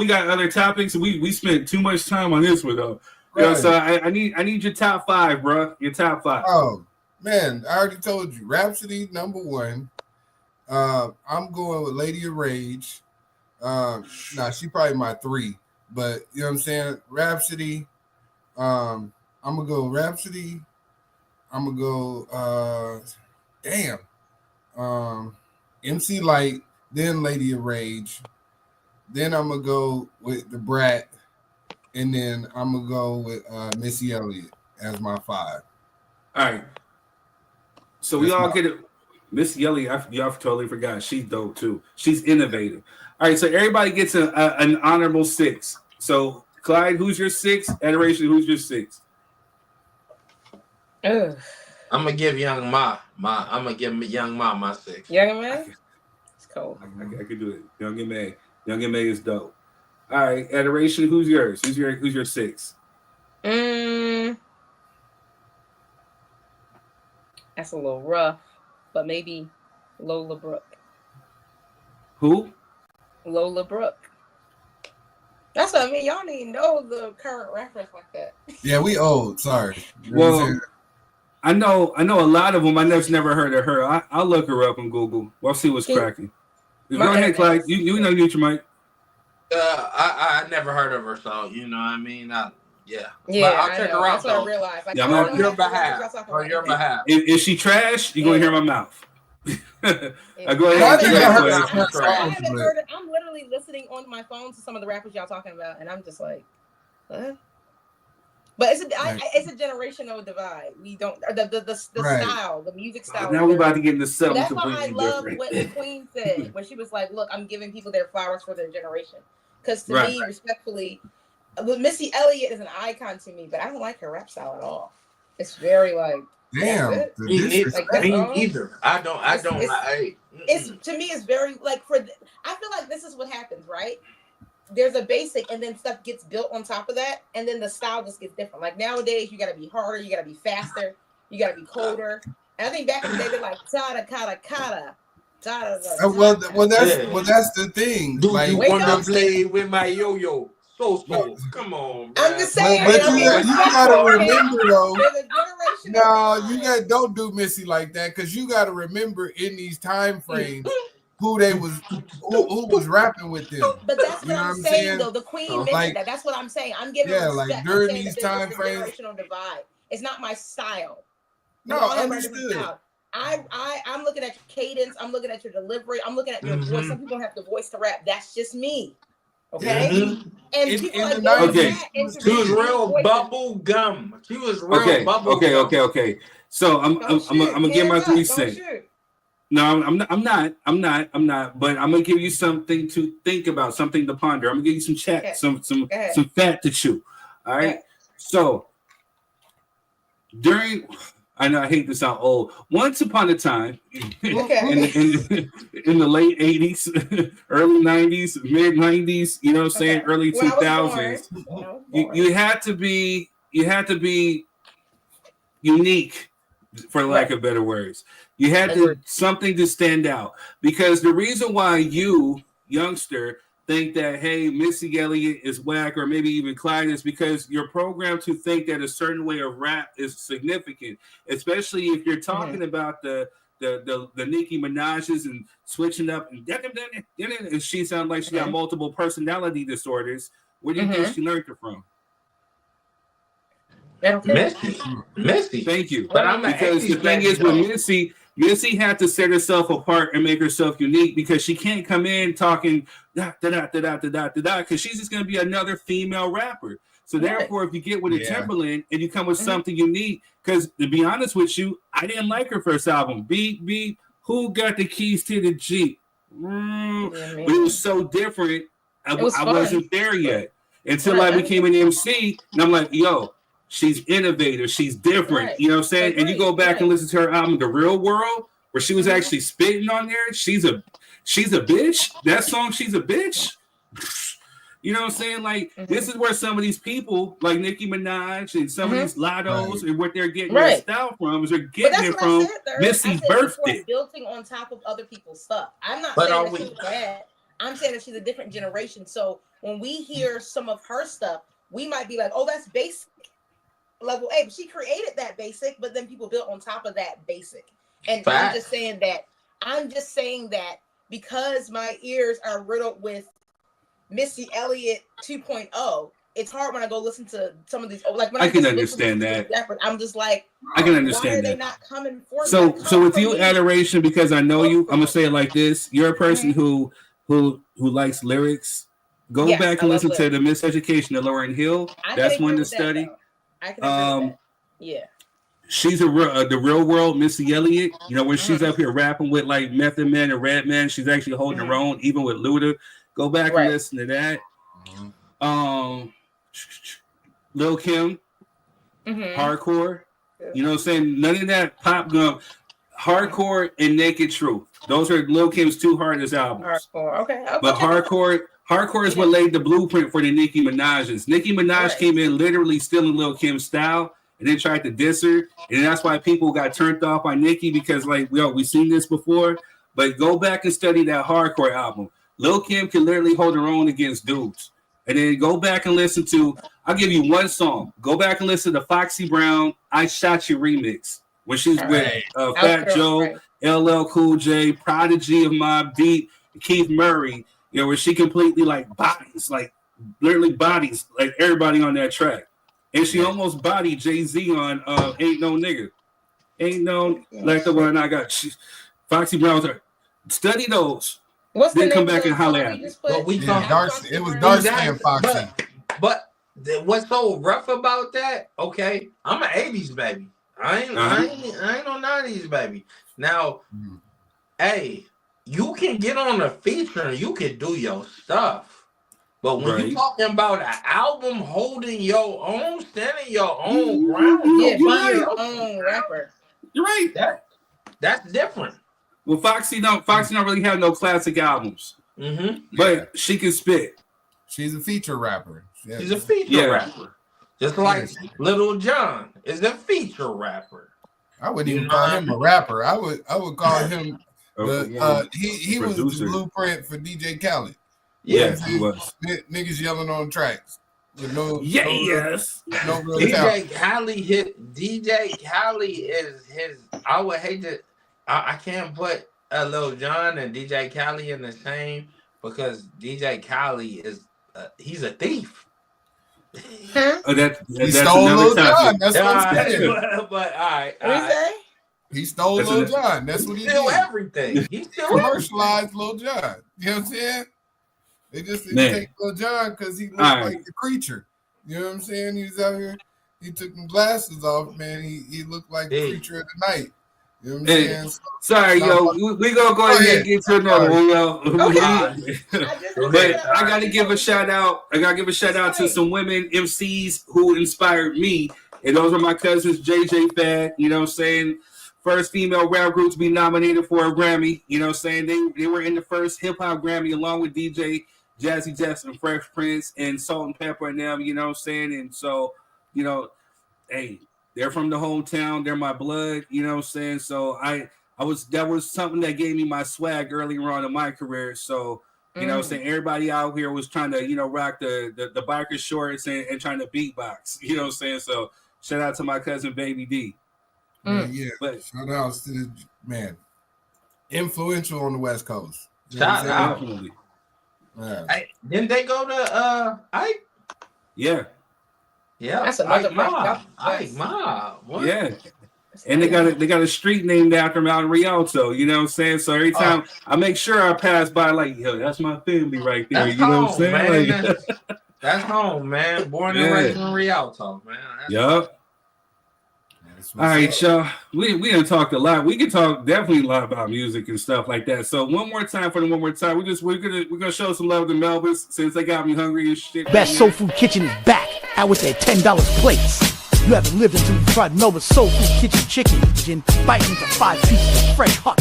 got other topics. We spent too much time on this one though. Right. So I need your top 5, bro. Your top 5. Oh man, I already told you. Rhapsody #1. I'm going with Lady of Rage. She probably my 3, but you know what I'm saying. Rhapsody. I'm gonna go Rhapsody. I'm gonna go. MC Light. Then Lady of Rage. Then I'm going to go with The Brat. And then I'm going to go with Missy Elliott as my 5. All right. So we all get it. Missy Elliott, y'all totally forgot. She's dope too. She's innovative. All right. So everybody gets an honorable 6. So Clyde, who's your 6? Adoration, who's your 6? I'm going to give Young Ma. I'm going to give Young Ma my 6. Young Ma? Cool. I could do it. Young and May. Young and May is dope. All right, Adoration. Who's yours? Who's your 6? That's a little rough, but maybe Lola Brooke. Who? Lola Brooke. That's what I mean. Y'all need to know the current reference like that. Yeah, we old. Sorry. Well, I know a lot of them. I never heard of her. I'll look her up on Google. We'll see what's cracking. Go ahead, Clyde. You know you mic. I never heard of her, so you know what I mean. Yeah, but I'll check her out. That's what I realized. Like, on your behalf. On your behalf. If she trash, you're gonna hear my mouth. I go ahead. I'm literally listening on my phone to some of the rappers y'all talking about, and I'm just like, what? But it's a generational divide. We don't the style, the music style. Now we're about to get into something That's completely why I love different. what the Queen said when she was like, "Look, I'm giving people their flowers for their generation." Because to me, respectfully, Missy Elliott is an icon to me, but I don't like her rap style at all. It's very like damn. Me neither. I don't. It's to me. It's very like I feel like this is what happens, right? There's a basic, and then stuff gets built on top of that, and then the style just gets different. Like nowadays, you got to be harder, you got to be faster, you got to be colder. And I think back in the day, they're like tada kata kata. Well, that's the thing. Do like, you want to play with my yo-yo? So, come on, bro. I'm just saying. But you gotta remember though. No, don't do Missy like that, because you gotta remember in these time frames who was rapping with them. But that's what I'm saying though. The Queen mentioned that. That's what I'm saying. I'm giving respect. Like during these time frames, generational divide. It's not my style. No, understood. I'm looking at your cadence. I'm looking at your delivery. I'm looking at your voice. Some people have the voice to rap. That's just me. Okay. And people like she was real bubble gum. She was real bubble gum. Okay. So I'm gonna give my 3 cents. No, I'm not. But I'm gonna give you something to think about, something to ponder. I'm gonna give you some chat, some fat to chew. All right. So I know I hate to sound old. Once upon a time, in the late 80s, early 90s, mid 90s, you know what I'm saying, early 2000s, you had to be unique, for lack of better words. You had something to stand out, because the reason why you, youngster, think that, hey, Missy Elliott is whack, or maybe even Clyde, is because you're programmed to think that a certain way of rap is significant, especially if you're talking about the Nicki Minaj's and switching up and she sounds like she got multiple personality disorders. Where do you think she learned it from? Missy. Thank you. But because the thing is with Missy had to set herself apart and make herself unique, because she can't come in talking because she's just going to be another female rapper. So therefore, if you get with a Timberland and you come with something unique, because to be honest with you, I didn't like her first album. Beep, who got the keys to the Jeep? But it was so different. I wasn't there yet until I became an MC, and I'm like, yo, she's innovative. She's different. You know what I'm saying? And you go back and listen to her album, The Real World, where she was actually spitting on there. She's a bitch. That song, She's a Bitch. You know what I'm saying? Like, this is where some of these people, like Nicki Minaj and some of these Lottos, and what they're getting their style from, is they're getting it from Missy birthday. Building on top of other people's stuff. I'm not saying that she's bad. I'm saying that she's a different generation. So when we hear some of her stuff, we might be like, oh, that's basic. Level A, but she created that basic, but then people built on top of that basic. And I'm just saying that because my ears are riddled with Missy Elliott 2.0, it's hard when I go listen to some of these. Like when I can understand that. I'm just like, I can understand why are that. they not coming for me? So with you, adoration, because I know you, I'm gonna say it like this: you're a person who likes lyrics. Go back and listen to the Miseducation of Lauryn Hill. That's one to study. I can agree with that. Yeah. She's the Real World Missy Elliott. You know, when she's up here rapping with like Method Man and Redman, she's actually holding her own, even with Luda. Go back and listen to that. Lil Kim, hardcore. You know what I'm saying? None of that pop gum. Hardcore and Naked Truth. Those are Lil Kim's 2 hardest albums. Hardcore, okay. But hardcore is what laid the blueprint for the Nicki Minaj's. Nicki Minaj came in literally stealing Lil Kim's style and then tried to diss her. And that's why people got turned off by Nicki, because like, we've seen this before. But go back and study that hardcore album. Lil Kim can literally hold her own against dudes. And then go back and listen to, I'll give you one song. Go back and listen to Foxy Brown, I Shot You remix. When she's with Fat Joe, LL Cool J, Prodigy of Mobb Deep, Keith Murray. You know, where she completely like bodies like everybody on that track. And she almost bodied Jay-Z on Ain't No Nigga. Ain't no like the one I got. Foxy Brown's study those. What's then come back and holler at me. It was dark skin Foxy. But what's so rough about that? Okay, I'm an 80s baby. I ain't no 90s baby. Now, hey, you can get on a feature and you can do your stuff. But when you talking about an album holding your own, standing your own ground, yeah, be your own rapper. You're right. That's different. Well, Foxy don't really have no classic albums. But she can spit. She's a feature rapper. Yeah. She's a feature rapper. Just like Little John is a feature rapper. I wouldn't even call him a rapper. I would call him he was the blueprint for DJ Khaled. Yes, he was. Niggas yelling on tracks. With no real DJ Khaled is his. I would hate to. I can't put Lil Jon and DJ Khaled in the same because DJ Khaled is he's a thief. He stole Lil Jon. That's what I'm saying. But all right. He stole Lil Jon. That's what he stole did. Everything. He still commercialized Lil Jon. You know what I'm saying? They just didn't take Lil Jon because he looked like the creature. You know what I'm saying? He was out here. He took them glasses off, man. He looked like the creature of the night. You know what I'm saying? Sorry, yo. We gonna go ahead and get to another one, yo. But I gotta give a shout out. To some women MCs who inspired me. And those are my cousins, JJ Fad. You know what I'm saying? First female rap group to be nominated for a Grammy. You know what I'm saying? They were in the first hip hop Grammy along with DJ Jazzy Jess and Fresh Prince and Salt and Pepper and them, you know what I'm saying? And so, you know, hey, they're from the hometown, they're my blood, you know what I'm saying? So that was something that gave me my swag earlier on in my career. So, you know what I'm saying? Everybody out here was trying to, you know, rock the biker shorts and trying to beatbox, you know what I'm saying? So shout out to my cousin Baby D. Yeah. But shout out to the man. Influential on the West Coast. Shout out. Didn't they go to Ike? Yeah. That's another Ike Mob. Yeah. And they got a street named after him out in Rialto, you know what I'm saying? So every time I make sure I pass by, like, yo, that's my family right there. That's you know home, what I'm saying? Man. Like, that's home, man. Born and raised in Rialto, man. Yup. All right, y'all. We done talked a lot. We can talk definitely a lot about music and stuff like that. So one more time, we're gonna show some love to Melvis since they got me hungry and shit. Best Soul Food Kitchen is back. Out with their $10 plates. You haven't lived until you tried Melvis Soul Food Kitchen chicken. Then bite into 5 pieces of fresh hot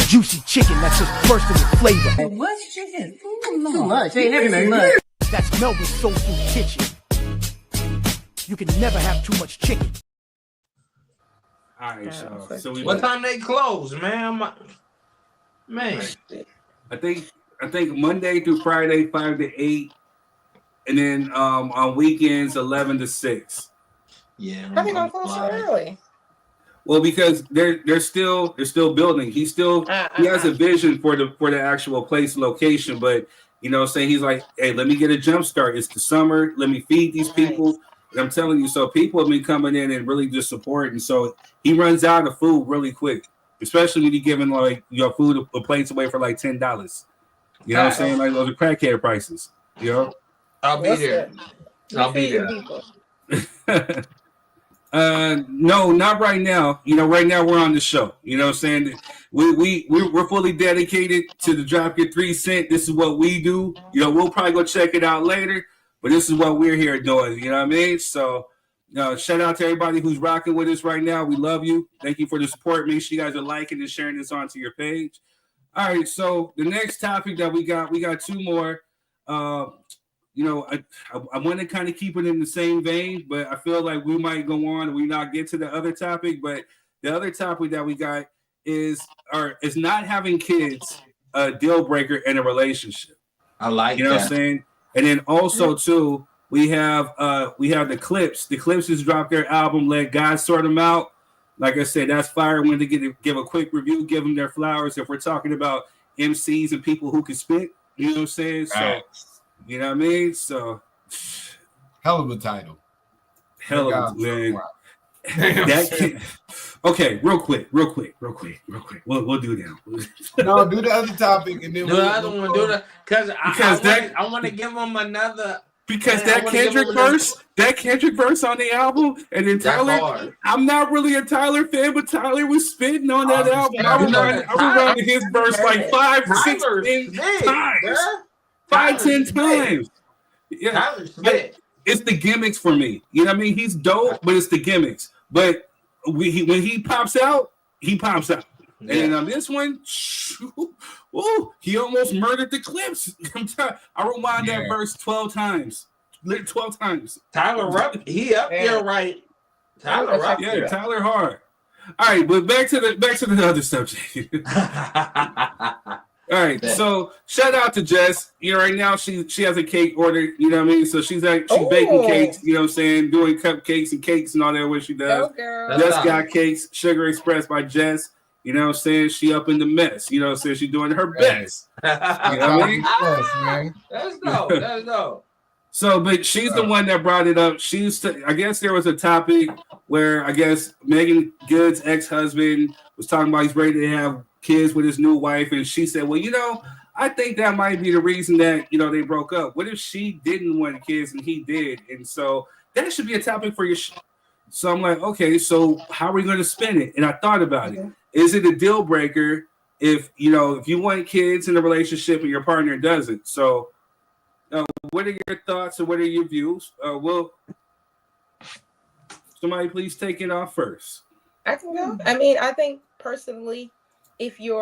juicy chicken that's just bursting with flavor. What's chicken? Too much. Ain't everything much. That's Melvis Soul Food Kitchen. You can never have too much chicken. All right, so what time they close, man? Man, I think Monday through Friday 5 to 8, and then on weekends 11 to 6. Yeah, how they gonna close so early? Well, because they're still building. He has a vision for the actual place location, but you know, saying he's like, hey, let me get a jump start. It's the summer. Let me feed these people. And I'm telling you, so people have been coming in and really just supporting. So he runs out of food really quick, especially when you're giving like your food a plates away for like $10. You know what I'm saying? Like those are crackhead prices. You know? I'll be there. I'll be there. No, not right now. You know, right now we're on the show. You know what I'm saying? We're fully dedicated to the Drop Your 3 Cent. This is what we do. You know, we'll probably go check it out later. But this is what we're here doing, you know what I mean? So, shout out to everybody who's rocking with us right now. We love you. Thank you for the support. Make sure you guys are liking and sharing this onto your page. All right, so the next topic that we got 2 more. You know, I want to kind of keep it in the same vein, but I feel like we might go on and we not get to the other topic. But the other topic that we got is not having kids a deal breaker in a relationship. I like you know what I'm saying? And then also too, we have the Clipse. The Clipse has dropped their album, Let God Sort Them Out. Like I said, that's fire. When to give a quick review, give them their flowers. If we're talking about MCs and people who can spit, you know what I'm saying? So, you know what I mean? So, hell of a title. Hell of a man. Okay, real quick. We'll do that. No, do the other topic and then do the other one. Do the because I want to give them another. Because that Kendrick verse on the album, and then Tyler, I'm not really a Tyler fan, but Tyler was spitting on that album. I remember his verse like 5, 6 times. 5-10 times. Yeah, Tyler's lit. It's the gimmicks for me. You know what I mean? He's dope, but it's the gimmicks. But when he pops out, he pops out. Yeah. And on this one, he almost murdered the Clipse. I rewind that verse 12 times. 12 times. Tyler Rupp, he up there, right? Tyler Rupp, yeah, Tyler hard. All right, but back to the other subject. All right, so shout out to Jess. You know, right now she has a cake order. You know what I mean? So she's baking cakes. You know what I'm saying? Doing cupcakes and cakes and all that. What she does. Jess got cakes. Sugar Express by Jess. You know what I'm saying? She up in the mess. You know what I'm saying? She's doing her best. You know what I mean? That's dope. That's dope. So, but she's the one that brought it up. I guess there was a topic where I guess Megan Good's ex-husband was talking about he's ready to have kids with his new wife, and she said, well, you know, I think that might be the reason that, you know, they broke up. What if she didn't want kids and he did? And so that should be a topic for your show. So I'm like, okay, so how are we going to spin it? And I thought about it. Is it a deal breaker if you want kids in a relationship and your partner doesn't? So what are your thoughts and what are your views? Well, somebody please take it off first. I can go. I mean, I think personally, if you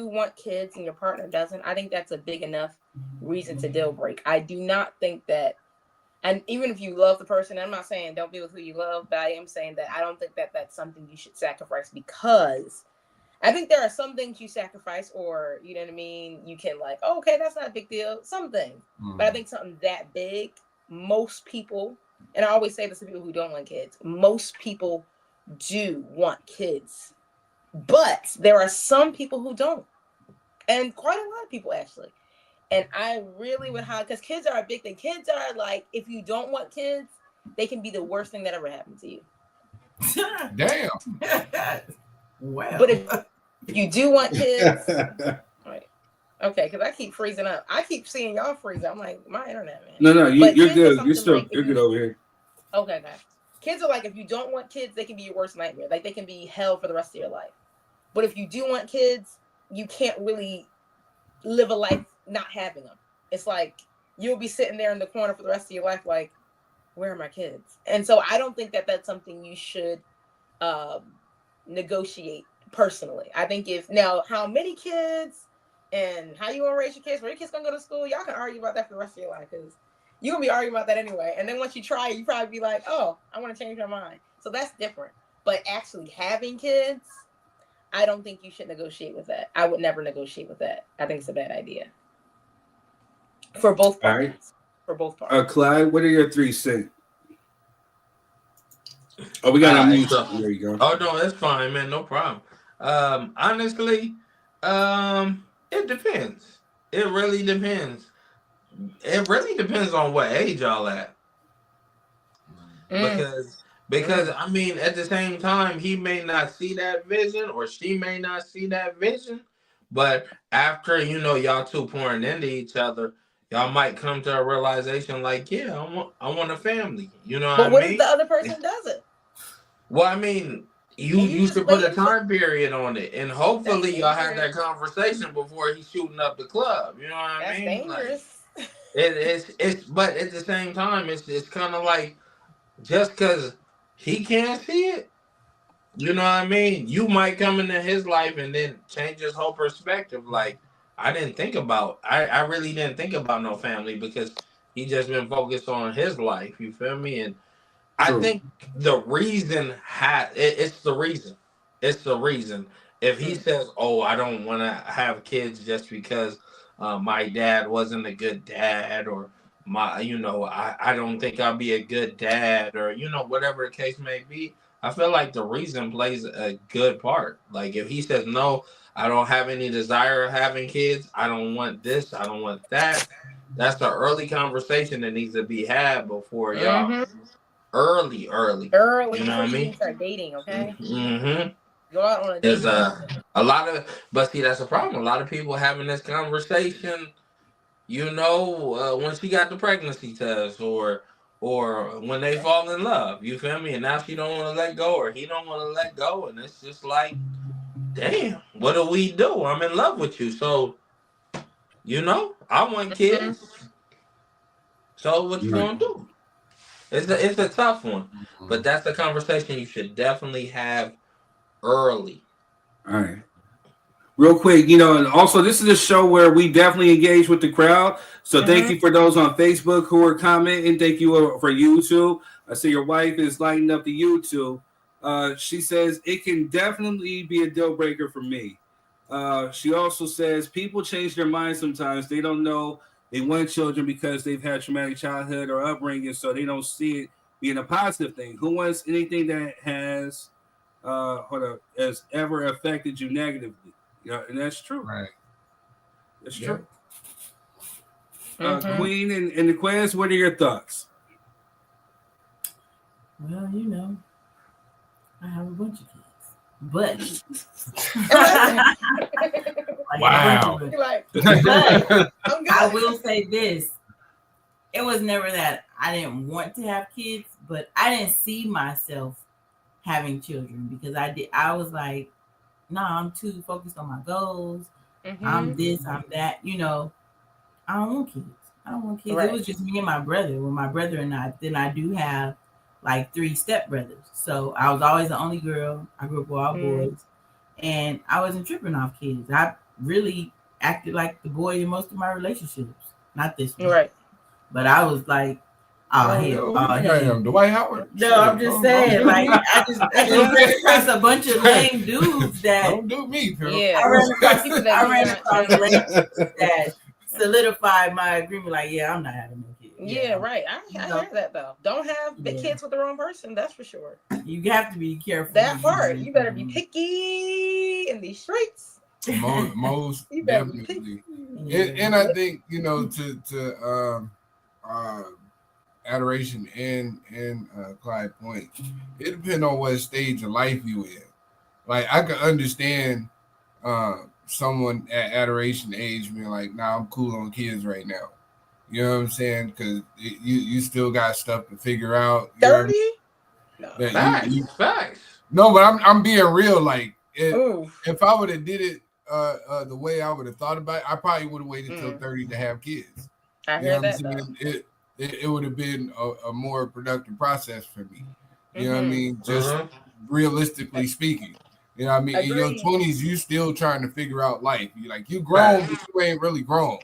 want kids and your partner doesn't, I think that's a big enough reason to deal break. I do not think that, and even if you love the person, I'm not saying don't be with who you love, but I am saying that I don't think that that's something you should sacrifice, because I think there are some things you sacrifice, or you know what I mean, you can like, oh, okay, that's not a big deal, something. But I think something that big, most people, and I always say this to people who don't want kids, most people do want kids. But there are some people who don't, and quite a lot of people actually. And I really would because kids are a big thing. Kids are like, if you don't want kids, they can be the worst thing that ever happened to you. Damn. Wow. But if you do want kids, right? Okay, because I keep freezing up. I keep seeing y'all freezing. I'm like, my internet, man. No, you're good. You're good over here. Okay, guys. Kids are like, if you don't want kids, they can be your worst nightmare. Like, they can be hell for the rest of your life. But if you do want kids, you can't really live a life not having them. It's like you'll be sitting there in the corner for the rest of your life like, where are my kids? And so I don't think that that's something you should negotiate personally. I think how many kids and how you want to raise your kids, where your kids going to go to school, y'all can argue about that for the rest of your life, because you're going to be arguing about that anyway. And then once you try it, you probably be like, oh, I want to change my mind. So that's different. But actually having kids, I don't think you should negotiate with that. I would never negotiate with that. I think it's a bad idea. For both parties. Right. For both parties. Clyde, what are your 3 cents? Oh, we got mute. There you go. Oh, no, that's fine, man. No problem. Honestly, it depends. It really depends. It really depends on what age y'all at. Because I mean, at the same time, he may not see that vision, or she may not see that vision. But after, y'all two pouring into each other, y'all might come to a realization like, yeah, I want a family. You know what I mean? But what if the other person doesn't? Well, I mean, you should put a time period on it, and hopefully y'all have that conversation before he's shooting up the club. You know what I mean? Dangerous. Like, it's but at the same time, it's kind of like, just because he can't see it, you know what I mean? You might come into his life and then change his whole perspective. Like, I really didn't think about no family, because he just been focused on his life. You feel me? And I think the reason it's the reason. It's the reason. If he says, "Oh, I don't want to have kids just because my dad wasn't a good dad," or I don't think I'll be a good dad, or whatever the case may be, I feel like the reason plays a good part. Like, if he says, "No, I don't have any desire of having kids. I don't want this. I don't want that," that's an early conversation that needs to be had before y'all. Early. You know what I mean? You start dating, okay? Mm-hmm. Go out on a date. There's a lot of, but see, that's a problem. A lot of people having this conversation, when she got the pregnancy test, or when they fall in love, you feel me? And now she don't want to let go, or he don't want to let go, and it's just like, damn, what do we do? I'm in love with you, so You know, I want kids. So what you gonna do? It's a tough one, but that's a conversation you should definitely have early. All right. Real quick, and also this is a show where we definitely engage with the crowd. So thank you for those on Facebook who are commenting. Thank you for YouTube. I see your wife is lighting up the YouTube. She says it can definitely be a deal breaker for me. She also says people change their minds sometimes. They don't know they want children because they've had traumatic childhood or upbringing, so they don't see it being a positive thing. Who wants anything that has ever affected you negatively? Yeah, and that's true. Right. That's true. Queen and the Quest, what are your thoughts? Well, I have a bunch of kids, but wow. But I will say this: it was never that I didn't want to have kids, but I didn't see myself having children because I was like, nah, I'm too focused on my goals. I'm this, I'm that. I don't want kids. Right. It was just me and my brother. Well, my brother and I. Then I do have like 3 stepbrothers. So I was always the only girl. I grew up with all boys, and I wasn't tripping off kids. I really acted like the boy in most of my relationships. Not this one, right? But I was like, Dwight Howard. No, I'm just saying, like I just ran across a bunch of lame dudes that don't do me, girl. Yeah, I ran across lame dudes that solidified my agreement. Like, yeah, I'm not having no kids. Yeah, right. I hear that though. Don't have the kids with the wrong person. That's for sure. You have to be careful. That part. You better be picky in these streets. Most definitely. And I think to Adoration and Clyde point, it depends on what stage of life you in. Like I can understand someone at Adoration age being like, nah, I'm cool on kids right now. You know what I'm saying? Because you still got stuff to figure out. 30? Facts. No, but I'm being real. Like if I would have did it the way I would have thought about it, I probably would have waited till 30 to have kids. I hear that. It would have been a more productive process for me. You know what I mean? Just realistically speaking. You know what I mean? In your 20s, you still trying to figure out life. You grown, but you ain't really grown.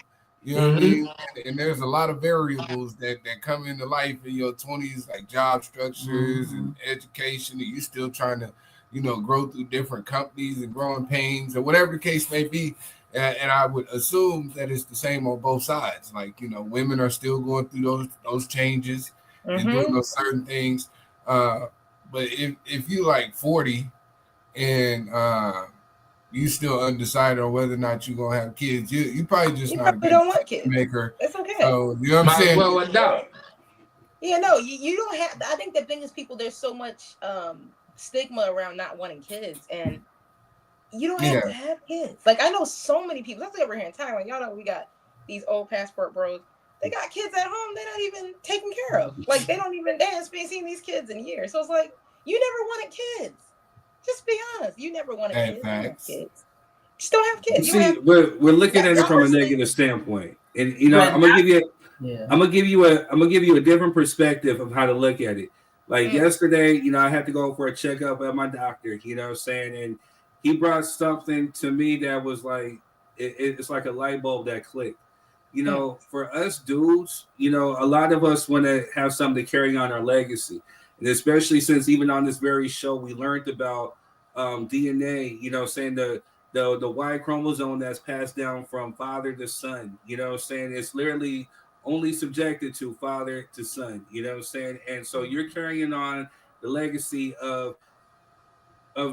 You know what I mean? And there's a lot of variables that come into life in your 20s, like job structures and education, and you still trying to, grow through different companies and growing pains or whatever the case may be. And I would assume that it's the same on both sides. Like, women are still going through those changes and doing those certain things. But if you like 40 and you still undecided on whether or not you're gonna have kids, you probably just not a good don't want kids. Maker. It's okay. So you know what I'm saying? Well, adopt. Yeah, no, you don't have. I think the thing is, there's so much stigma around not wanting kids, and you don't have to have kids. Like I know so many people, especially over here in Thailand. Y'all know we got these old passport bros. They got kids at home. They're not even taken care of. Like they don't even dance. We ain't seen these kids in years. So it's like you never wanted kids. Just be honest. You never wanted kids. Just don't have kids. See, we're looking at it from a negative standpoint, and I'm gonna give you a different perspective of how to look at it. Like yesterday, I had to go for a checkup at my doctor. You know what I'm saying? And he brought something to me that was like it's like a light bulb that clicked. For us dudes, a lot of us want to have something to carry on our legacy. And especially since even on this very show, we learned about DNA, saying the Y chromosome that's passed down from father to son, saying it's literally only subjected to father to son, saying. And so you're carrying on the legacy of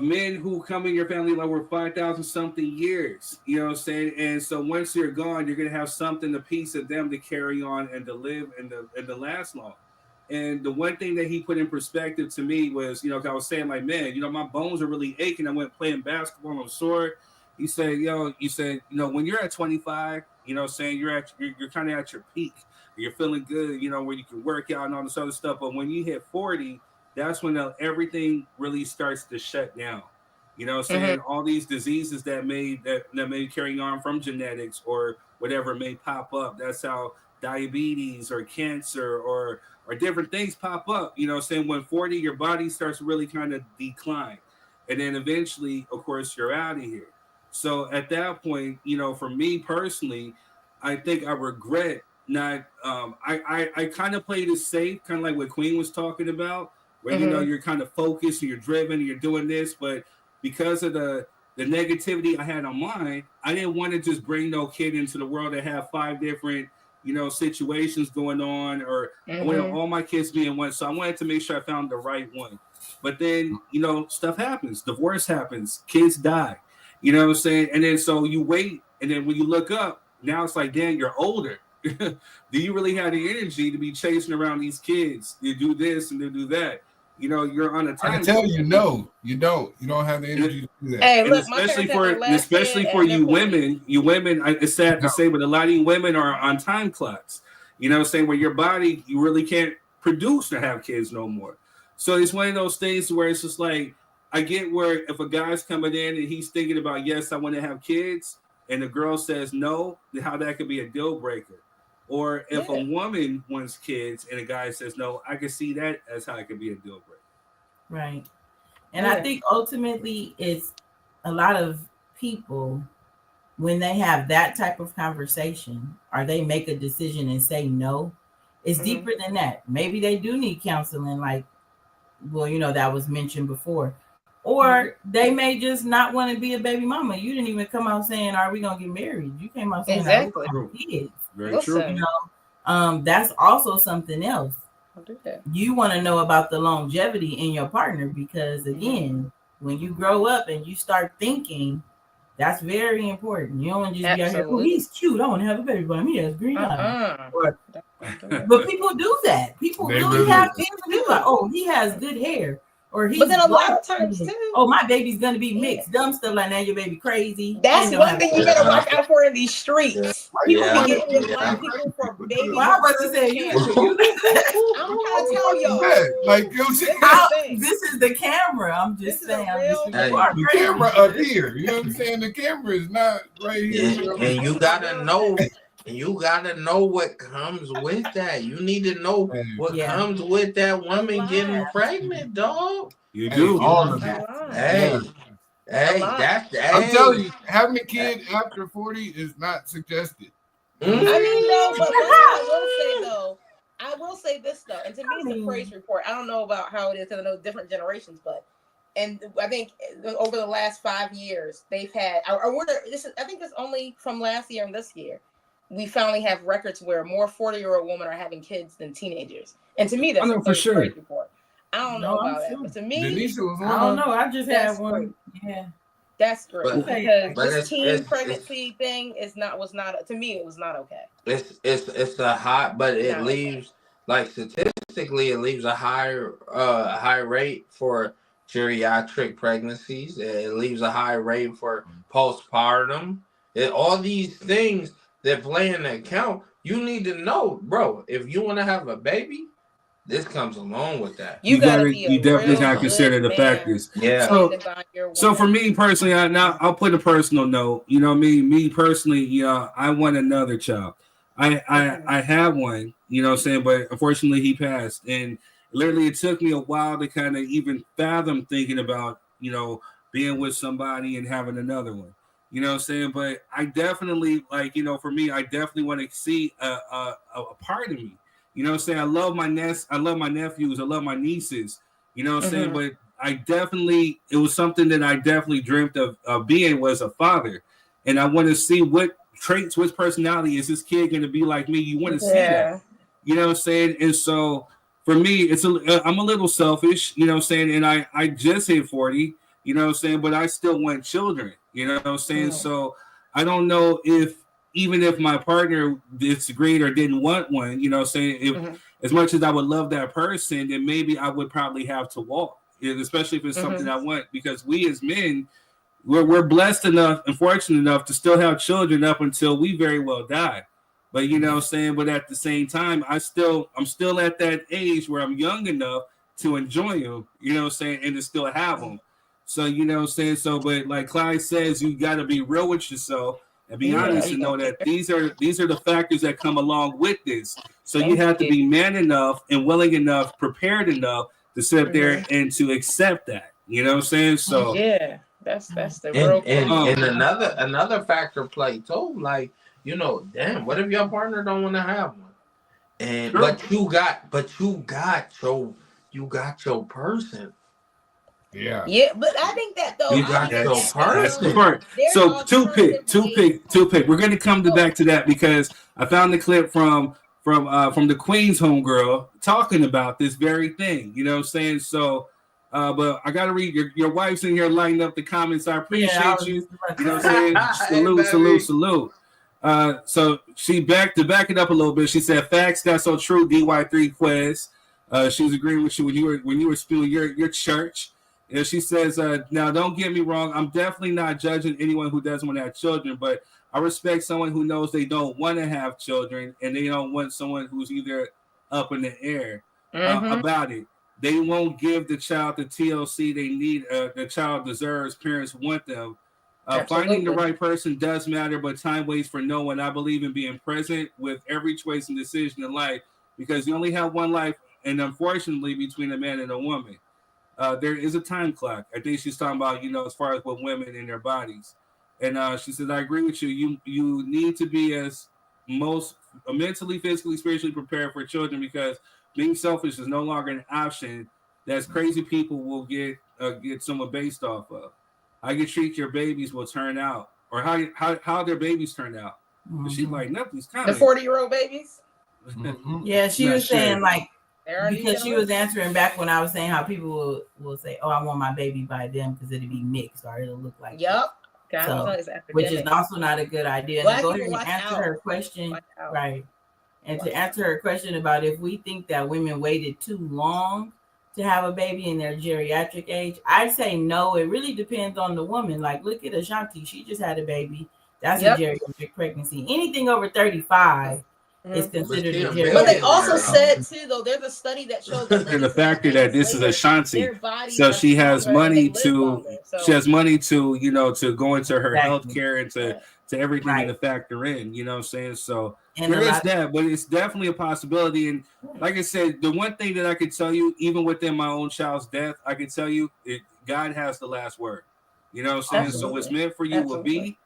men who come in your family like we're 5,000 something years, saying. And so once you're gone, you're going to have something, a piece of them to carry on and to live and to last long. And the one thing that he put in perspective to me was, I was saying like, man, my bones are really aching. I went playing basketball on sore. He said, when you're at 25, saying you're kind of at your peak, you're feeling good, where you can work out and all this other stuff. But when you hit 40, that's when everything really starts to shut down. You know what I'm saying? All these diseases that may carry on from genetics or whatever may pop up. That's how diabetes or cancer or different things pop up. You know what I'm saying? When 40, your body starts to really kind of decline. And then eventually, of course, you're out of here. So at that point, you know, for me personally, I think I regret not I kind of played it safe, kind of like what Queen was talking about, where you know you're kind of focused and you're driven and you're doing this, but because of the negativity I had on mine, I didn't want to just bring no kid into the world that have 5 different, you know, situations going on, or I wanted all my kids to be in one. So I wanted to make sure I found the right one. But then, you know, stuff happens, divorce happens, kids die, you know what I'm saying? And then so you wait, and then when you look up, now it's like, damn, you're older. Do you really have the energy to be chasing around these kids? You do this and you do that. You know, you're on a time. I can tell you, no, you don't. You don't have the energy to do that. Hey, and look, especially for you women, it's sad to say, but a lot of you women are on time clocks. You know what I'm saying? Where your body, you really can't produce to have kids no more. So it's one of those things where it's just like, I get where if a guy's coming in and he's thinking about, yes, I want to have kids, and the girl says no, then how that could be a deal breaker. Or if a woman wants kids and a guy says no, I can see that as how it could be a deal breaker. Right. And I think ultimately it's a lot of people, when they have that type of conversation or they make a decision and say no, it's deeper than that. Maybe they do need counseling, like, well, you know, that was mentioned before. Or they may just not want to be a baby mama. You didn't even come out saying, are we going to get married? You came out saying, exactly. are we going to have kids? Very true. You know, that's also something else. I'll do that. You want to know about the longevity in your partner, because again, when you grow up and you start thinking, that's very important. You don't want to just be out here, oh, he's cute, I want to have a baby by him. He has green eyes. But people do that. People really have kids and people like, oh, he has good hair. Or he's, but then a lot of times too, oh, my baby's gonna be mixed, dumb stuff like that. Your baby crazy. That's one thing you gotta watch out for in these streets. People be getting with black people for babies. Well, I was about to say, I'm trying to tell y'all, like this is the camera. I'm just saying, the camera up here. You know what I'm saying? The camera is not right here. And you gotta know. And you gotta know what comes with that. You need to know what comes with that woman getting pregnant, dog. You do. All of that. Hey, I'm telling you, having a kid after 40 is not suggested. I mean, no, but I will say this though, and to me it's a praise report. I don't know about how it is because I know different generations, but and I think over the last 5 years they've had, I think it's only from last year and this year. We finally have records where more 40-year-old women are having kids than teenagers. And to me, that's a great report. I don't know about that, but to me, I don't know. I just had one. Yeah. That's great because this teen pregnancy thing was not to me. It was not okay. It's a high, but it leaves like statistically it leaves a high rate for geriatric pregnancies. It leaves a high rate for postpartum. All these things that play in the account. You need to know, bro. If you want to have a baby, this comes along with that. You definitely gotta consider the factors. Yeah. So for me personally, I'll put a personal note. You know, me personally, I want another child. I have one. You know what I'm saying? But unfortunately, he passed, and literally, it took me a while to kind of even fathom thinking about, you know, being with somebody and having another one. You know what I'm saying? But I definitely, like, you know, for me, I definitely want to see a part of me. You know what I'm saying? I love my nephews, I love my nieces. You know what I'm saying? But it was something that I definitely dreamt of being was a father. And I want to see what traits, what personality is this kid going to be like me? You want to see that. You know what I'm saying? And so for me, I'm a little selfish, you know what I'm saying? And I just hit 40, you know what I'm saying? But I still want children. You know what I'm saying? So I don't know even if my partner disagreed or didn't want one, you know what I'm saying? If as much as I would love that person, then maybe I would probably have to walk, especially if it's something I want, because we as men, we're blessed enough and fortunate enough to still have children up until we very well die. But you know what I'm saying? But at the same time, I'm still at that age where I'm young enough to enjoy them, you know what I'm saying, and to still have them. So you know what I'm saying. So, but like Clyde says, you got to be real with yourself and be honest and know that these are the factors that come along with this. So you have to be man enough and willing enough, prepared enough to sit there and to accept that. You know what I'm saying? So yeah, that's the real and another factor play too. Like, you know, damn, what if your partner don't want to have one? And but you got your person. Yeah, but I think that though, you got that's the part. So two pick. We're gonna come back to that because I found the clip from the Queen's homegirl talking about this very thing. You know what I'm saying? So but I gotta read your wife's in here lighting up the comments. I appreciate you. You know what I'm saying? Salute. So she back it up a little bit. She said, "Facts, that's so true." DY3 Quiz. She was agreeing with you when you were spewing your church. And she says, "Now don't get me wrong. I'm definitely not judging anyone who doesn't want to have children, but I respect someone who knows they don't want to have children and they don't want someone who's either up in the air about it. They won't give the child the TLC they need. The child deserves. Parents want them." Finding the right person does matter, but time waits for no one. I believe in being present with every choice and decision in life because you only have one life, and unfortunately, between a man and a woman, there is a time clock. I think she's talking about, you know, as far as with women in their bodies. And she says, "I agree with you. You need to be as most mentally, physically, spiritually prepared for children because being selfish is no longer an option. That's crazy people will get someone based off of. How you treat your babies will turn out, or how their babies turn out." Mm-hmm. She's like, nothing's coming. The 40-year-old babies. Yeah, she was saying like because she was answering back when I was saying how people will say, "Oh, I want my baby by them because it'll be mixed or it'll look like." Yep. So, which is also not a good idea. And go ahead and answer her question, right? And to answer her question about if we think that women waited too long to have a baby in their geriatric age, I'd say no. It really depends on the woman. Like, look at Ashanti. She just had a baby. That's a geriatric pregnancy. Anything over 35 is considered a geriatric. But they also said, too, though, there's a study that shows that and the factor that this is Ashanti. So she has money to, you know, to go into her health care and to everything to factor in, you know what I'm saying? So and there is that, but it's definitely a possibility. And like I said, the one thing that I could tell you, even within my own child's death, I can tell you God has the last word. You know what I'm saying? Absolutely. So what's meant for you will be,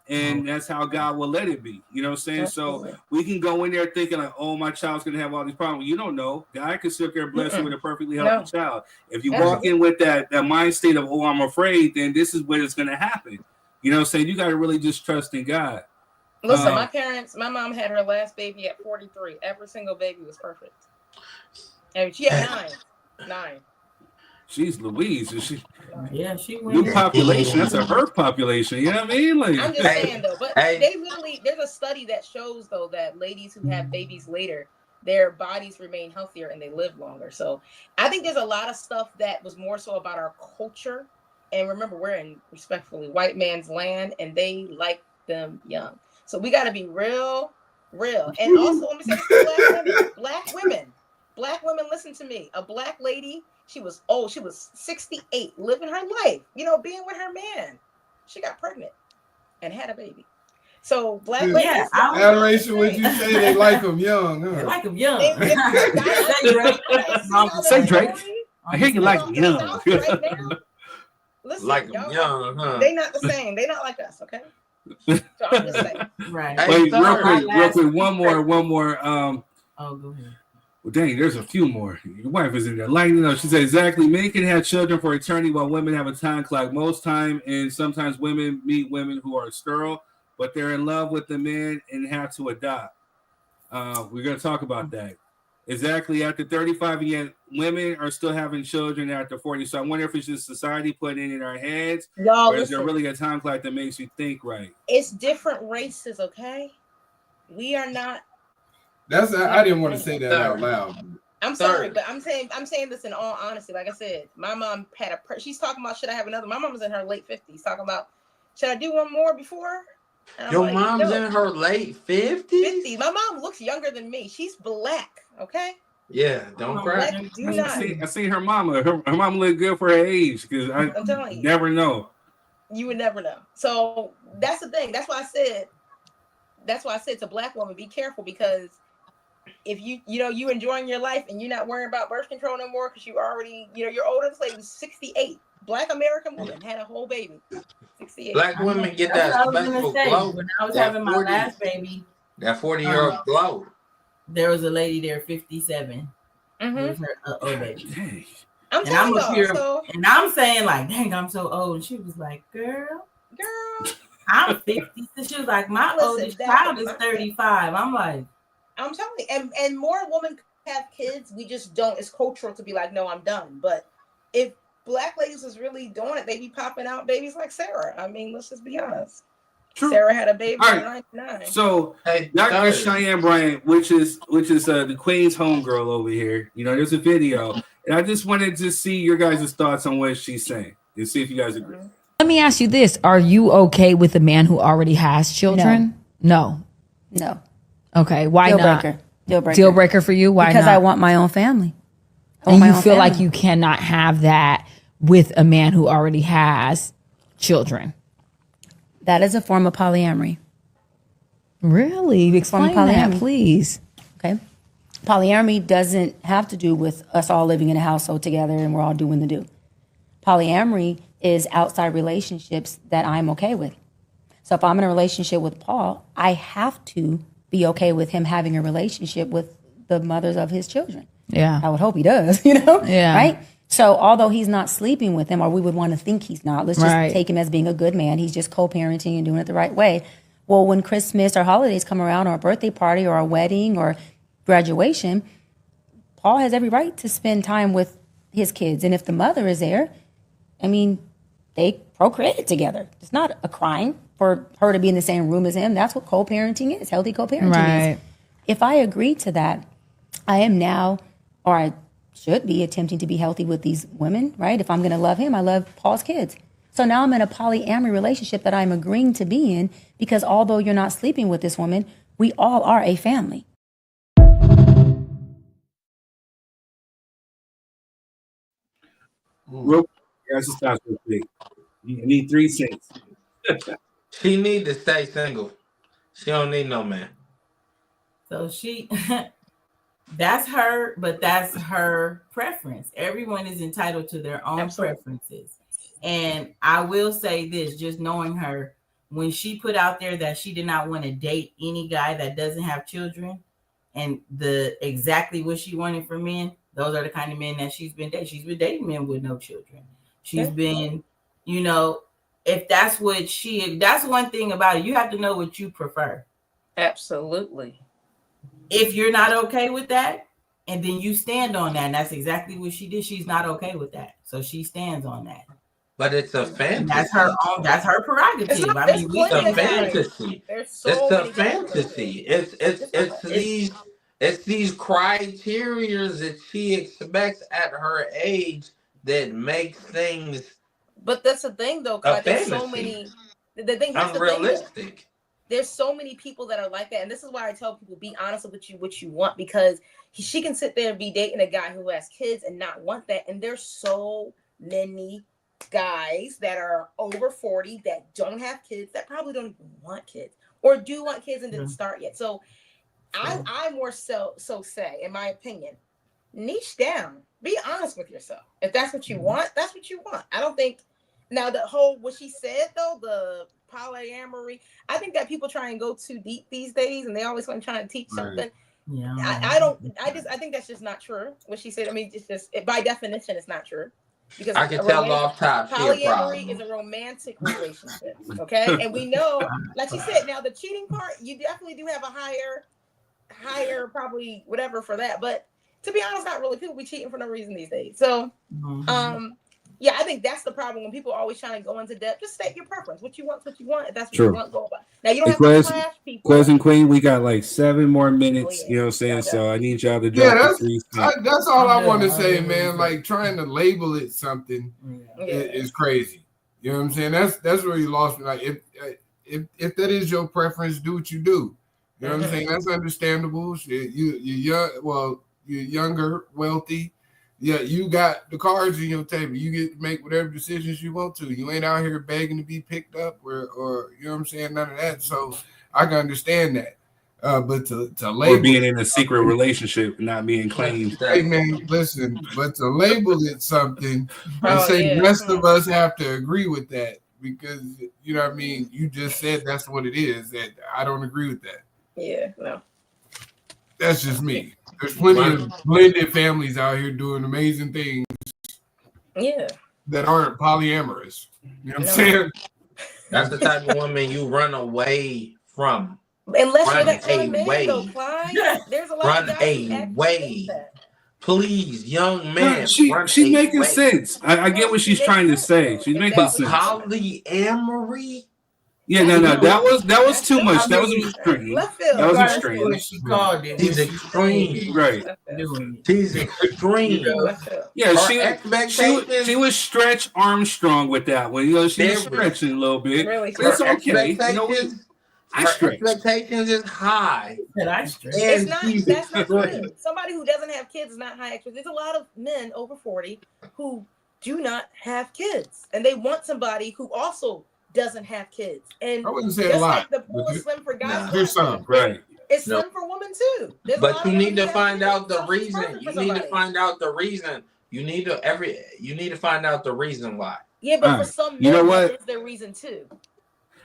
and that's how God will let it be. You know what I'm saying? Absolutely. So we can go in there thinking like, oh, my child's gonna have all these problems. You don't know. God can sit there bless you with a perfectly healthy child. If you walk in with that mind state of, oh, I'm afraid, then this is what is gonna happen. You know what I'm saying? You got to really just trust in God. Listen, my mom had her last baby at 43. Every single baby was perfect. And she had 9. She's Louise. She new population. That's a her population. You know what I mean? Like, I'm just saying though, but they literally, there's a study that shows though that ladies who have babies later, their bodies remain healthier and they live longer. So I think there's a lot of stuff that was more so about our culture. And remember, we're in respectfully white man's land, and they like them young. So we got to be real. And also, let me say this, black women, listen to me. A black lady, she was 68, living her life, you know, being with her man. She got pregnant and had a baby. So black ladies, adoration. Would you say they like them young? Huh? They like them young. Say Drake. I hear you like them young. Listen, like them young, huh? They not the same. They not like us, okay? So I'm just saying. Right. Wait, real quick. One more. Oh, go ahead. Well, dang, there's a few more. Your wife is in there lighting up. She said, exactly. Men can have children for eternity while women have a time clock. Most time, and sometimes women meet women who are sterile, but they're in love with the man and have to adopt. We're going to talk about that. Exactly. After 35, and yet women are still having children after 40. So I wonder if it's just society putting it in our heads, or is there really a time clock that makes you think right? It's different races, okay? We are not. I didn't want to say that out loud. I'm sorry, but I'm saying this in all honesty. Like I said, my mom had she's talking about, should I have another? My mom was in her late 50s talking about, should I do one more before? Your mom's in her late 50s? 50. My mom looks younger than me. She's black, okay? Yeah, don't cry. Like, do not. I seen her mama. Her mama look good for her age because I I'm telling you, never know. You would never know. So that's the thing. That's why I said to black women, be careful, because if you enjoying your life and you're not worrying about birth control no more because you already, your oldest lady was 68. Black American woman had a whole baby. 68. Black women get that special glow. When I was having my last baby, that 40-year-old glow. There was a lady there, 57. Mm-hmm. It was her old baby. And I'm saying like, dang, I'm so old. And she was like, girl, I'm 50. So she was like, my oldest child is 35. I'm like, I'm telling you, and more women have kids. We just don't. It's cultural to be like, no, I'm done. But if black ladies was really doing it, they be popping out babies like Sarah. I mean, let's just be honest. True. Sarah had a baby All at right. 99. So Dr. Cheyenne Bryant, which is the Queen's homegirl over here, there's a video, and I just wanted to see your guys' thoughts on what she's saying and see if you guys agree. Let me ask you this. Are you okay with a man who already has children? No. Okay. Why not? Deal breaker. Deal breaker for you? Why because not? I want my own family. And you feel like you cannot have that with a man who already has children. That is a form of polyamory. Really? Explain that, please. Okay. Polyamory doesn't have to do with us all living in a household together and we're all doing the do. Polyamory is outside relationships that I'm okay with. So if I'm in a relationship with Paul, I have to be okay with him having a relationship with the mothers of his children. Yeah. I would hope he does, Yeah. Right? So although he's not sleeping with them, or we would want to think he's not, let's just take him as being a good man. He's just co-parenting and doing it the right way. Well, when Christmas or holidays come around, or a birthday party or a wedding or graduation, Paul has every right to spend time with his kids. And if the mother is there, I mean, they procreated together. It's not a crime for her to be in the same room as him. That's what co-parenting is, healthy co-parenting is. If I agree to that, I am now, or I should be attempting to be healthy with these women, right? If I'm going to love him, I love Paul's kids. So now I'm in a polyamory relationship that I'm agreeing to be in, because although you're not sleeping with this woman, we all are a family. Real quick. You need 3 cents. She need to stay single. She don't need no man. So that's her, but that's her preference. Everyone is entitled to their own preferences. And I will say this, just knowing her, when she put out there that she did not want to date any guy that doesn't have children, and exactly what she wanted for men, those are the kind of men that she's been dating. She's been dating men with no children. She's been, if that's one thing about it, you have to know what you prefer. Absolutely. If you're not okay with that, and then you stand on that, and that's exactly what she did. She's not okay with that, so she stands on that. But it's a fantasy. That's her prerogative. It's a fantasy. It's a fantasy. It's these criteria that she expects at her age that make things. But that's the thing, though. There's so many. The thing. Unrealistic. There's so many people that are like that, and this is why I tell people, be honest with what you want, because she can sit there and be dating a guy who has kids and not want that. And there's so many guys that are over 40 that don't have kids, that probably don't even want kids, or do want kids and didn't start yet. So I more so say, in my opinion, niche down. Be honest with yourself. If that's what you want, that's what you want. I don't think now the whole what she said though, the polyamory, I think that people try and go too deep these days, and they always want to try to teach something. Yeah, I think that's just not true. What she said. I mean, it's just by definition, it's not true. Because I can tell off top. Polyamory is a romantic relationship, okay? And we know, like she said, now the cheating part, you definitely do have a higher probably whatever for that. But to be honest, not really. People be cheating for no reason these days. So, yeah, I think that's the problem when people are always trying to go into depth. Just state your preference. What you want, what you want. If that's what you want, go about. Now you don't have to trash people. Quez Queen, we got like 7 more minutes. You know what I'm saying? So I need y'all to drop the 3 cents. That's all I want to say, man. Like trying to label it something is crazy. You know what I'm saying? That's where you lost me. Like if that is your preference, do what you do. You know what I'm saying? That's understandable. You're young. Well, You're younger, wealthy. Yeah, you got the cards in your table. You get to make whatever decisions you want to. You ain't out here begging to be picked up or you know what I'm saying? None of that. So I can understand that. But to label, or being in a secret relationship, not being claimed. Hey man, listen, but to label it something and say the rest of us have to agree with that because you know what I mean, you just said that's what it is. That I don't agree with that. Yeah, no. That's just me. There's plenty of blended families out here doing amazing things. Yeah. That aren't polyamorous. You know what I'm saying? That's the type of woman you run away from. Unless you're that kind of man, though, Clyde. There's a lot of guys who act away. Please, young man. She's making sense. I get what she's trying to say. She's making sense. Polyamory? Yeah, no. That was too much. That was extreme. That was extreme. She called it. He's extreme. Right. He's extreme. Yeah, she was Stretch Armstrong with that one. You know, she was stretching a little bit. Really, it's okay. You know, expectations is high. That's not true. Somebody who doesn't have kids is not high expectations. There's a lot of men over 40 who do not have kids, and they want somebody who also doesn't have kids. And I wouldn't say a lot. Like the pool is slim for guys. There's some, right? It's slim for women too. But you need to find out the reason. You need to find out the reason. You need to find out the reason why. Yeah, but for some men, you know what? That is their reason too.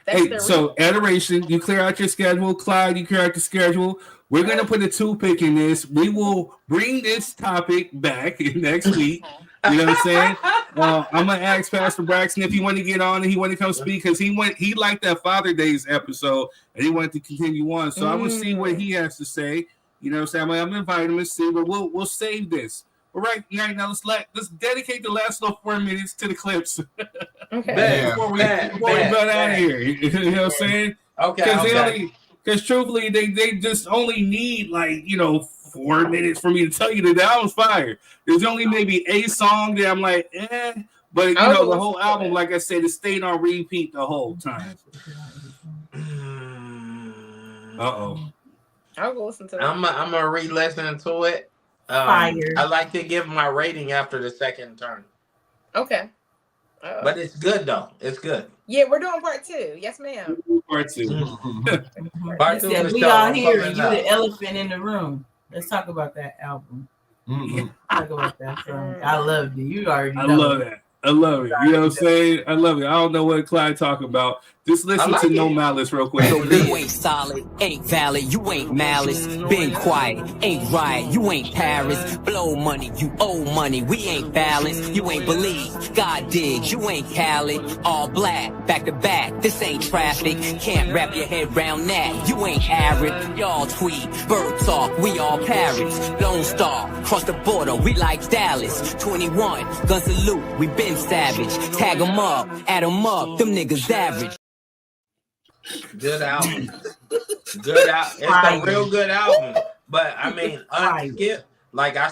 Hey, so Adoration, you clear out your schedule. Clyde, you clear out the schedule. We're going to put a toothpick in this. We will bring this topic back next week. You know what I'm saying? I'm going to ask Pastor Braxton if he want to get on and he want to come speak because he liked that Father Days episode and he wanted to continue on. So I will see what he has to say. You know what I'm saying? I'm going to invite him to see, but we'll save this. All right now, let's dedicate the last little 4 minutes to the clips. Okay. Before we run out of here, you know what I'm saying? Okay. Because truthfully, they just only need 4 minutes for me to tell you that the album's fire. There's only maybe a song that I'm like, but the whole album, like I said, it stayed on repeat the whole time. I'll go listen to that. I'm gonna re-listen to it. Fire. I like to give my rating after the second turn. Okay. But it's good though. It's good. Yeah, we're doing part 2. Yes, ma'am. Part 2. Part 2. We all here and you the elephant in the room. Let's talk about that album. Talk about that song. I love you. You already know. I love that. I love it. You know what I'm saying? I love it. I don't know what Clyde talking about. Just listen to No Malice real quick. You ain't solid, ain't valid, you ain't malice. Been quiet, ain't right, you ain't Paris. Blow money, you owe money, we ain't balanced. You ain't believe, God did, you ain't Khaled. All black, back to back, this ain't traffic. Can't wrap your head round that, you ain't Arab. Y'all tweet, bird talk, we all parrots. Lone Star, cross the border, we like Dallas. 21, gun salute, we been savage. Tag 'em up, add 'em up, them niggas average. Good album. Good album. It's a real good album. But I mean, I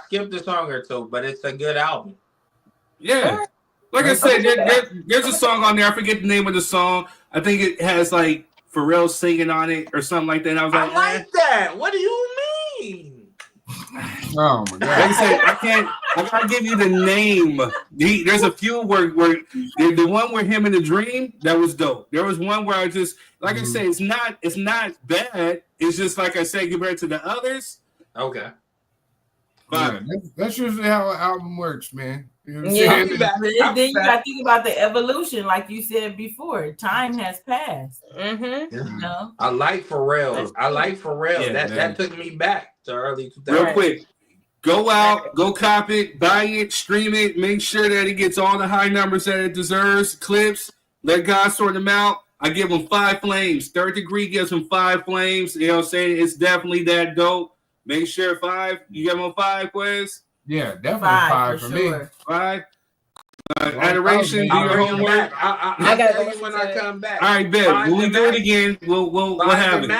skipped a song or two, but it's a good album. Yeah. Like I said, there's a song on there. I forget the name of the song. I think it has Pharrell singing on it or something like that. And I was like, I like that. What do you mean? Oh my god! Like I said, I can't give you the name. There's a few where the one where him in the dream that was dope. There was one where I just I said, it's not bad. It's just like I said compared to the others. Okay. But that's usually how an album works, man. You know then you got to think about the evolution, like you said before. Time has passed. Mm-hmm. You know? I like Pharrell. Yeah, that took me back to early 2000s. Real quick, go out, go cop it, buy it, stream it, make sure that it gets all the high numbers that it deserves. Clipse, let God sort them out. I give them 5 flames. Third Degree gives them 5 flames. You know what I'm saying? It's definitely that dope. Make sure 5. You give them 5, Quiz? Yeah, definitely 5 for me. 5. Adoration, do your homework. I got to when I come back. All right, bet. When we do it again, we'll have it.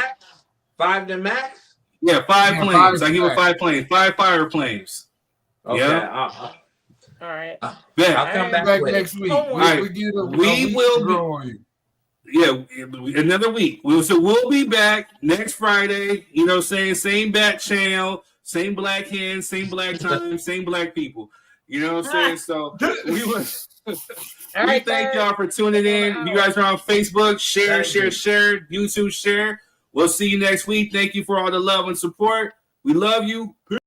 5 to max? Yeah, 5 flames. I give it 5 flames. 5 fire flames. Okay. Yeah. All right. Bet. I'll come back next week. All right. We will be. Yeah, another week. We'll be back next Friday. You know what I'm saying? Same bat channel, same black hands, same black time, same black people. You know what I'm saying? So we thank y'all for tuning in. If you guys are on Facebook, share. YouTube, share. We'll see you next week. Thank you for all the love and support. We love you. Peace.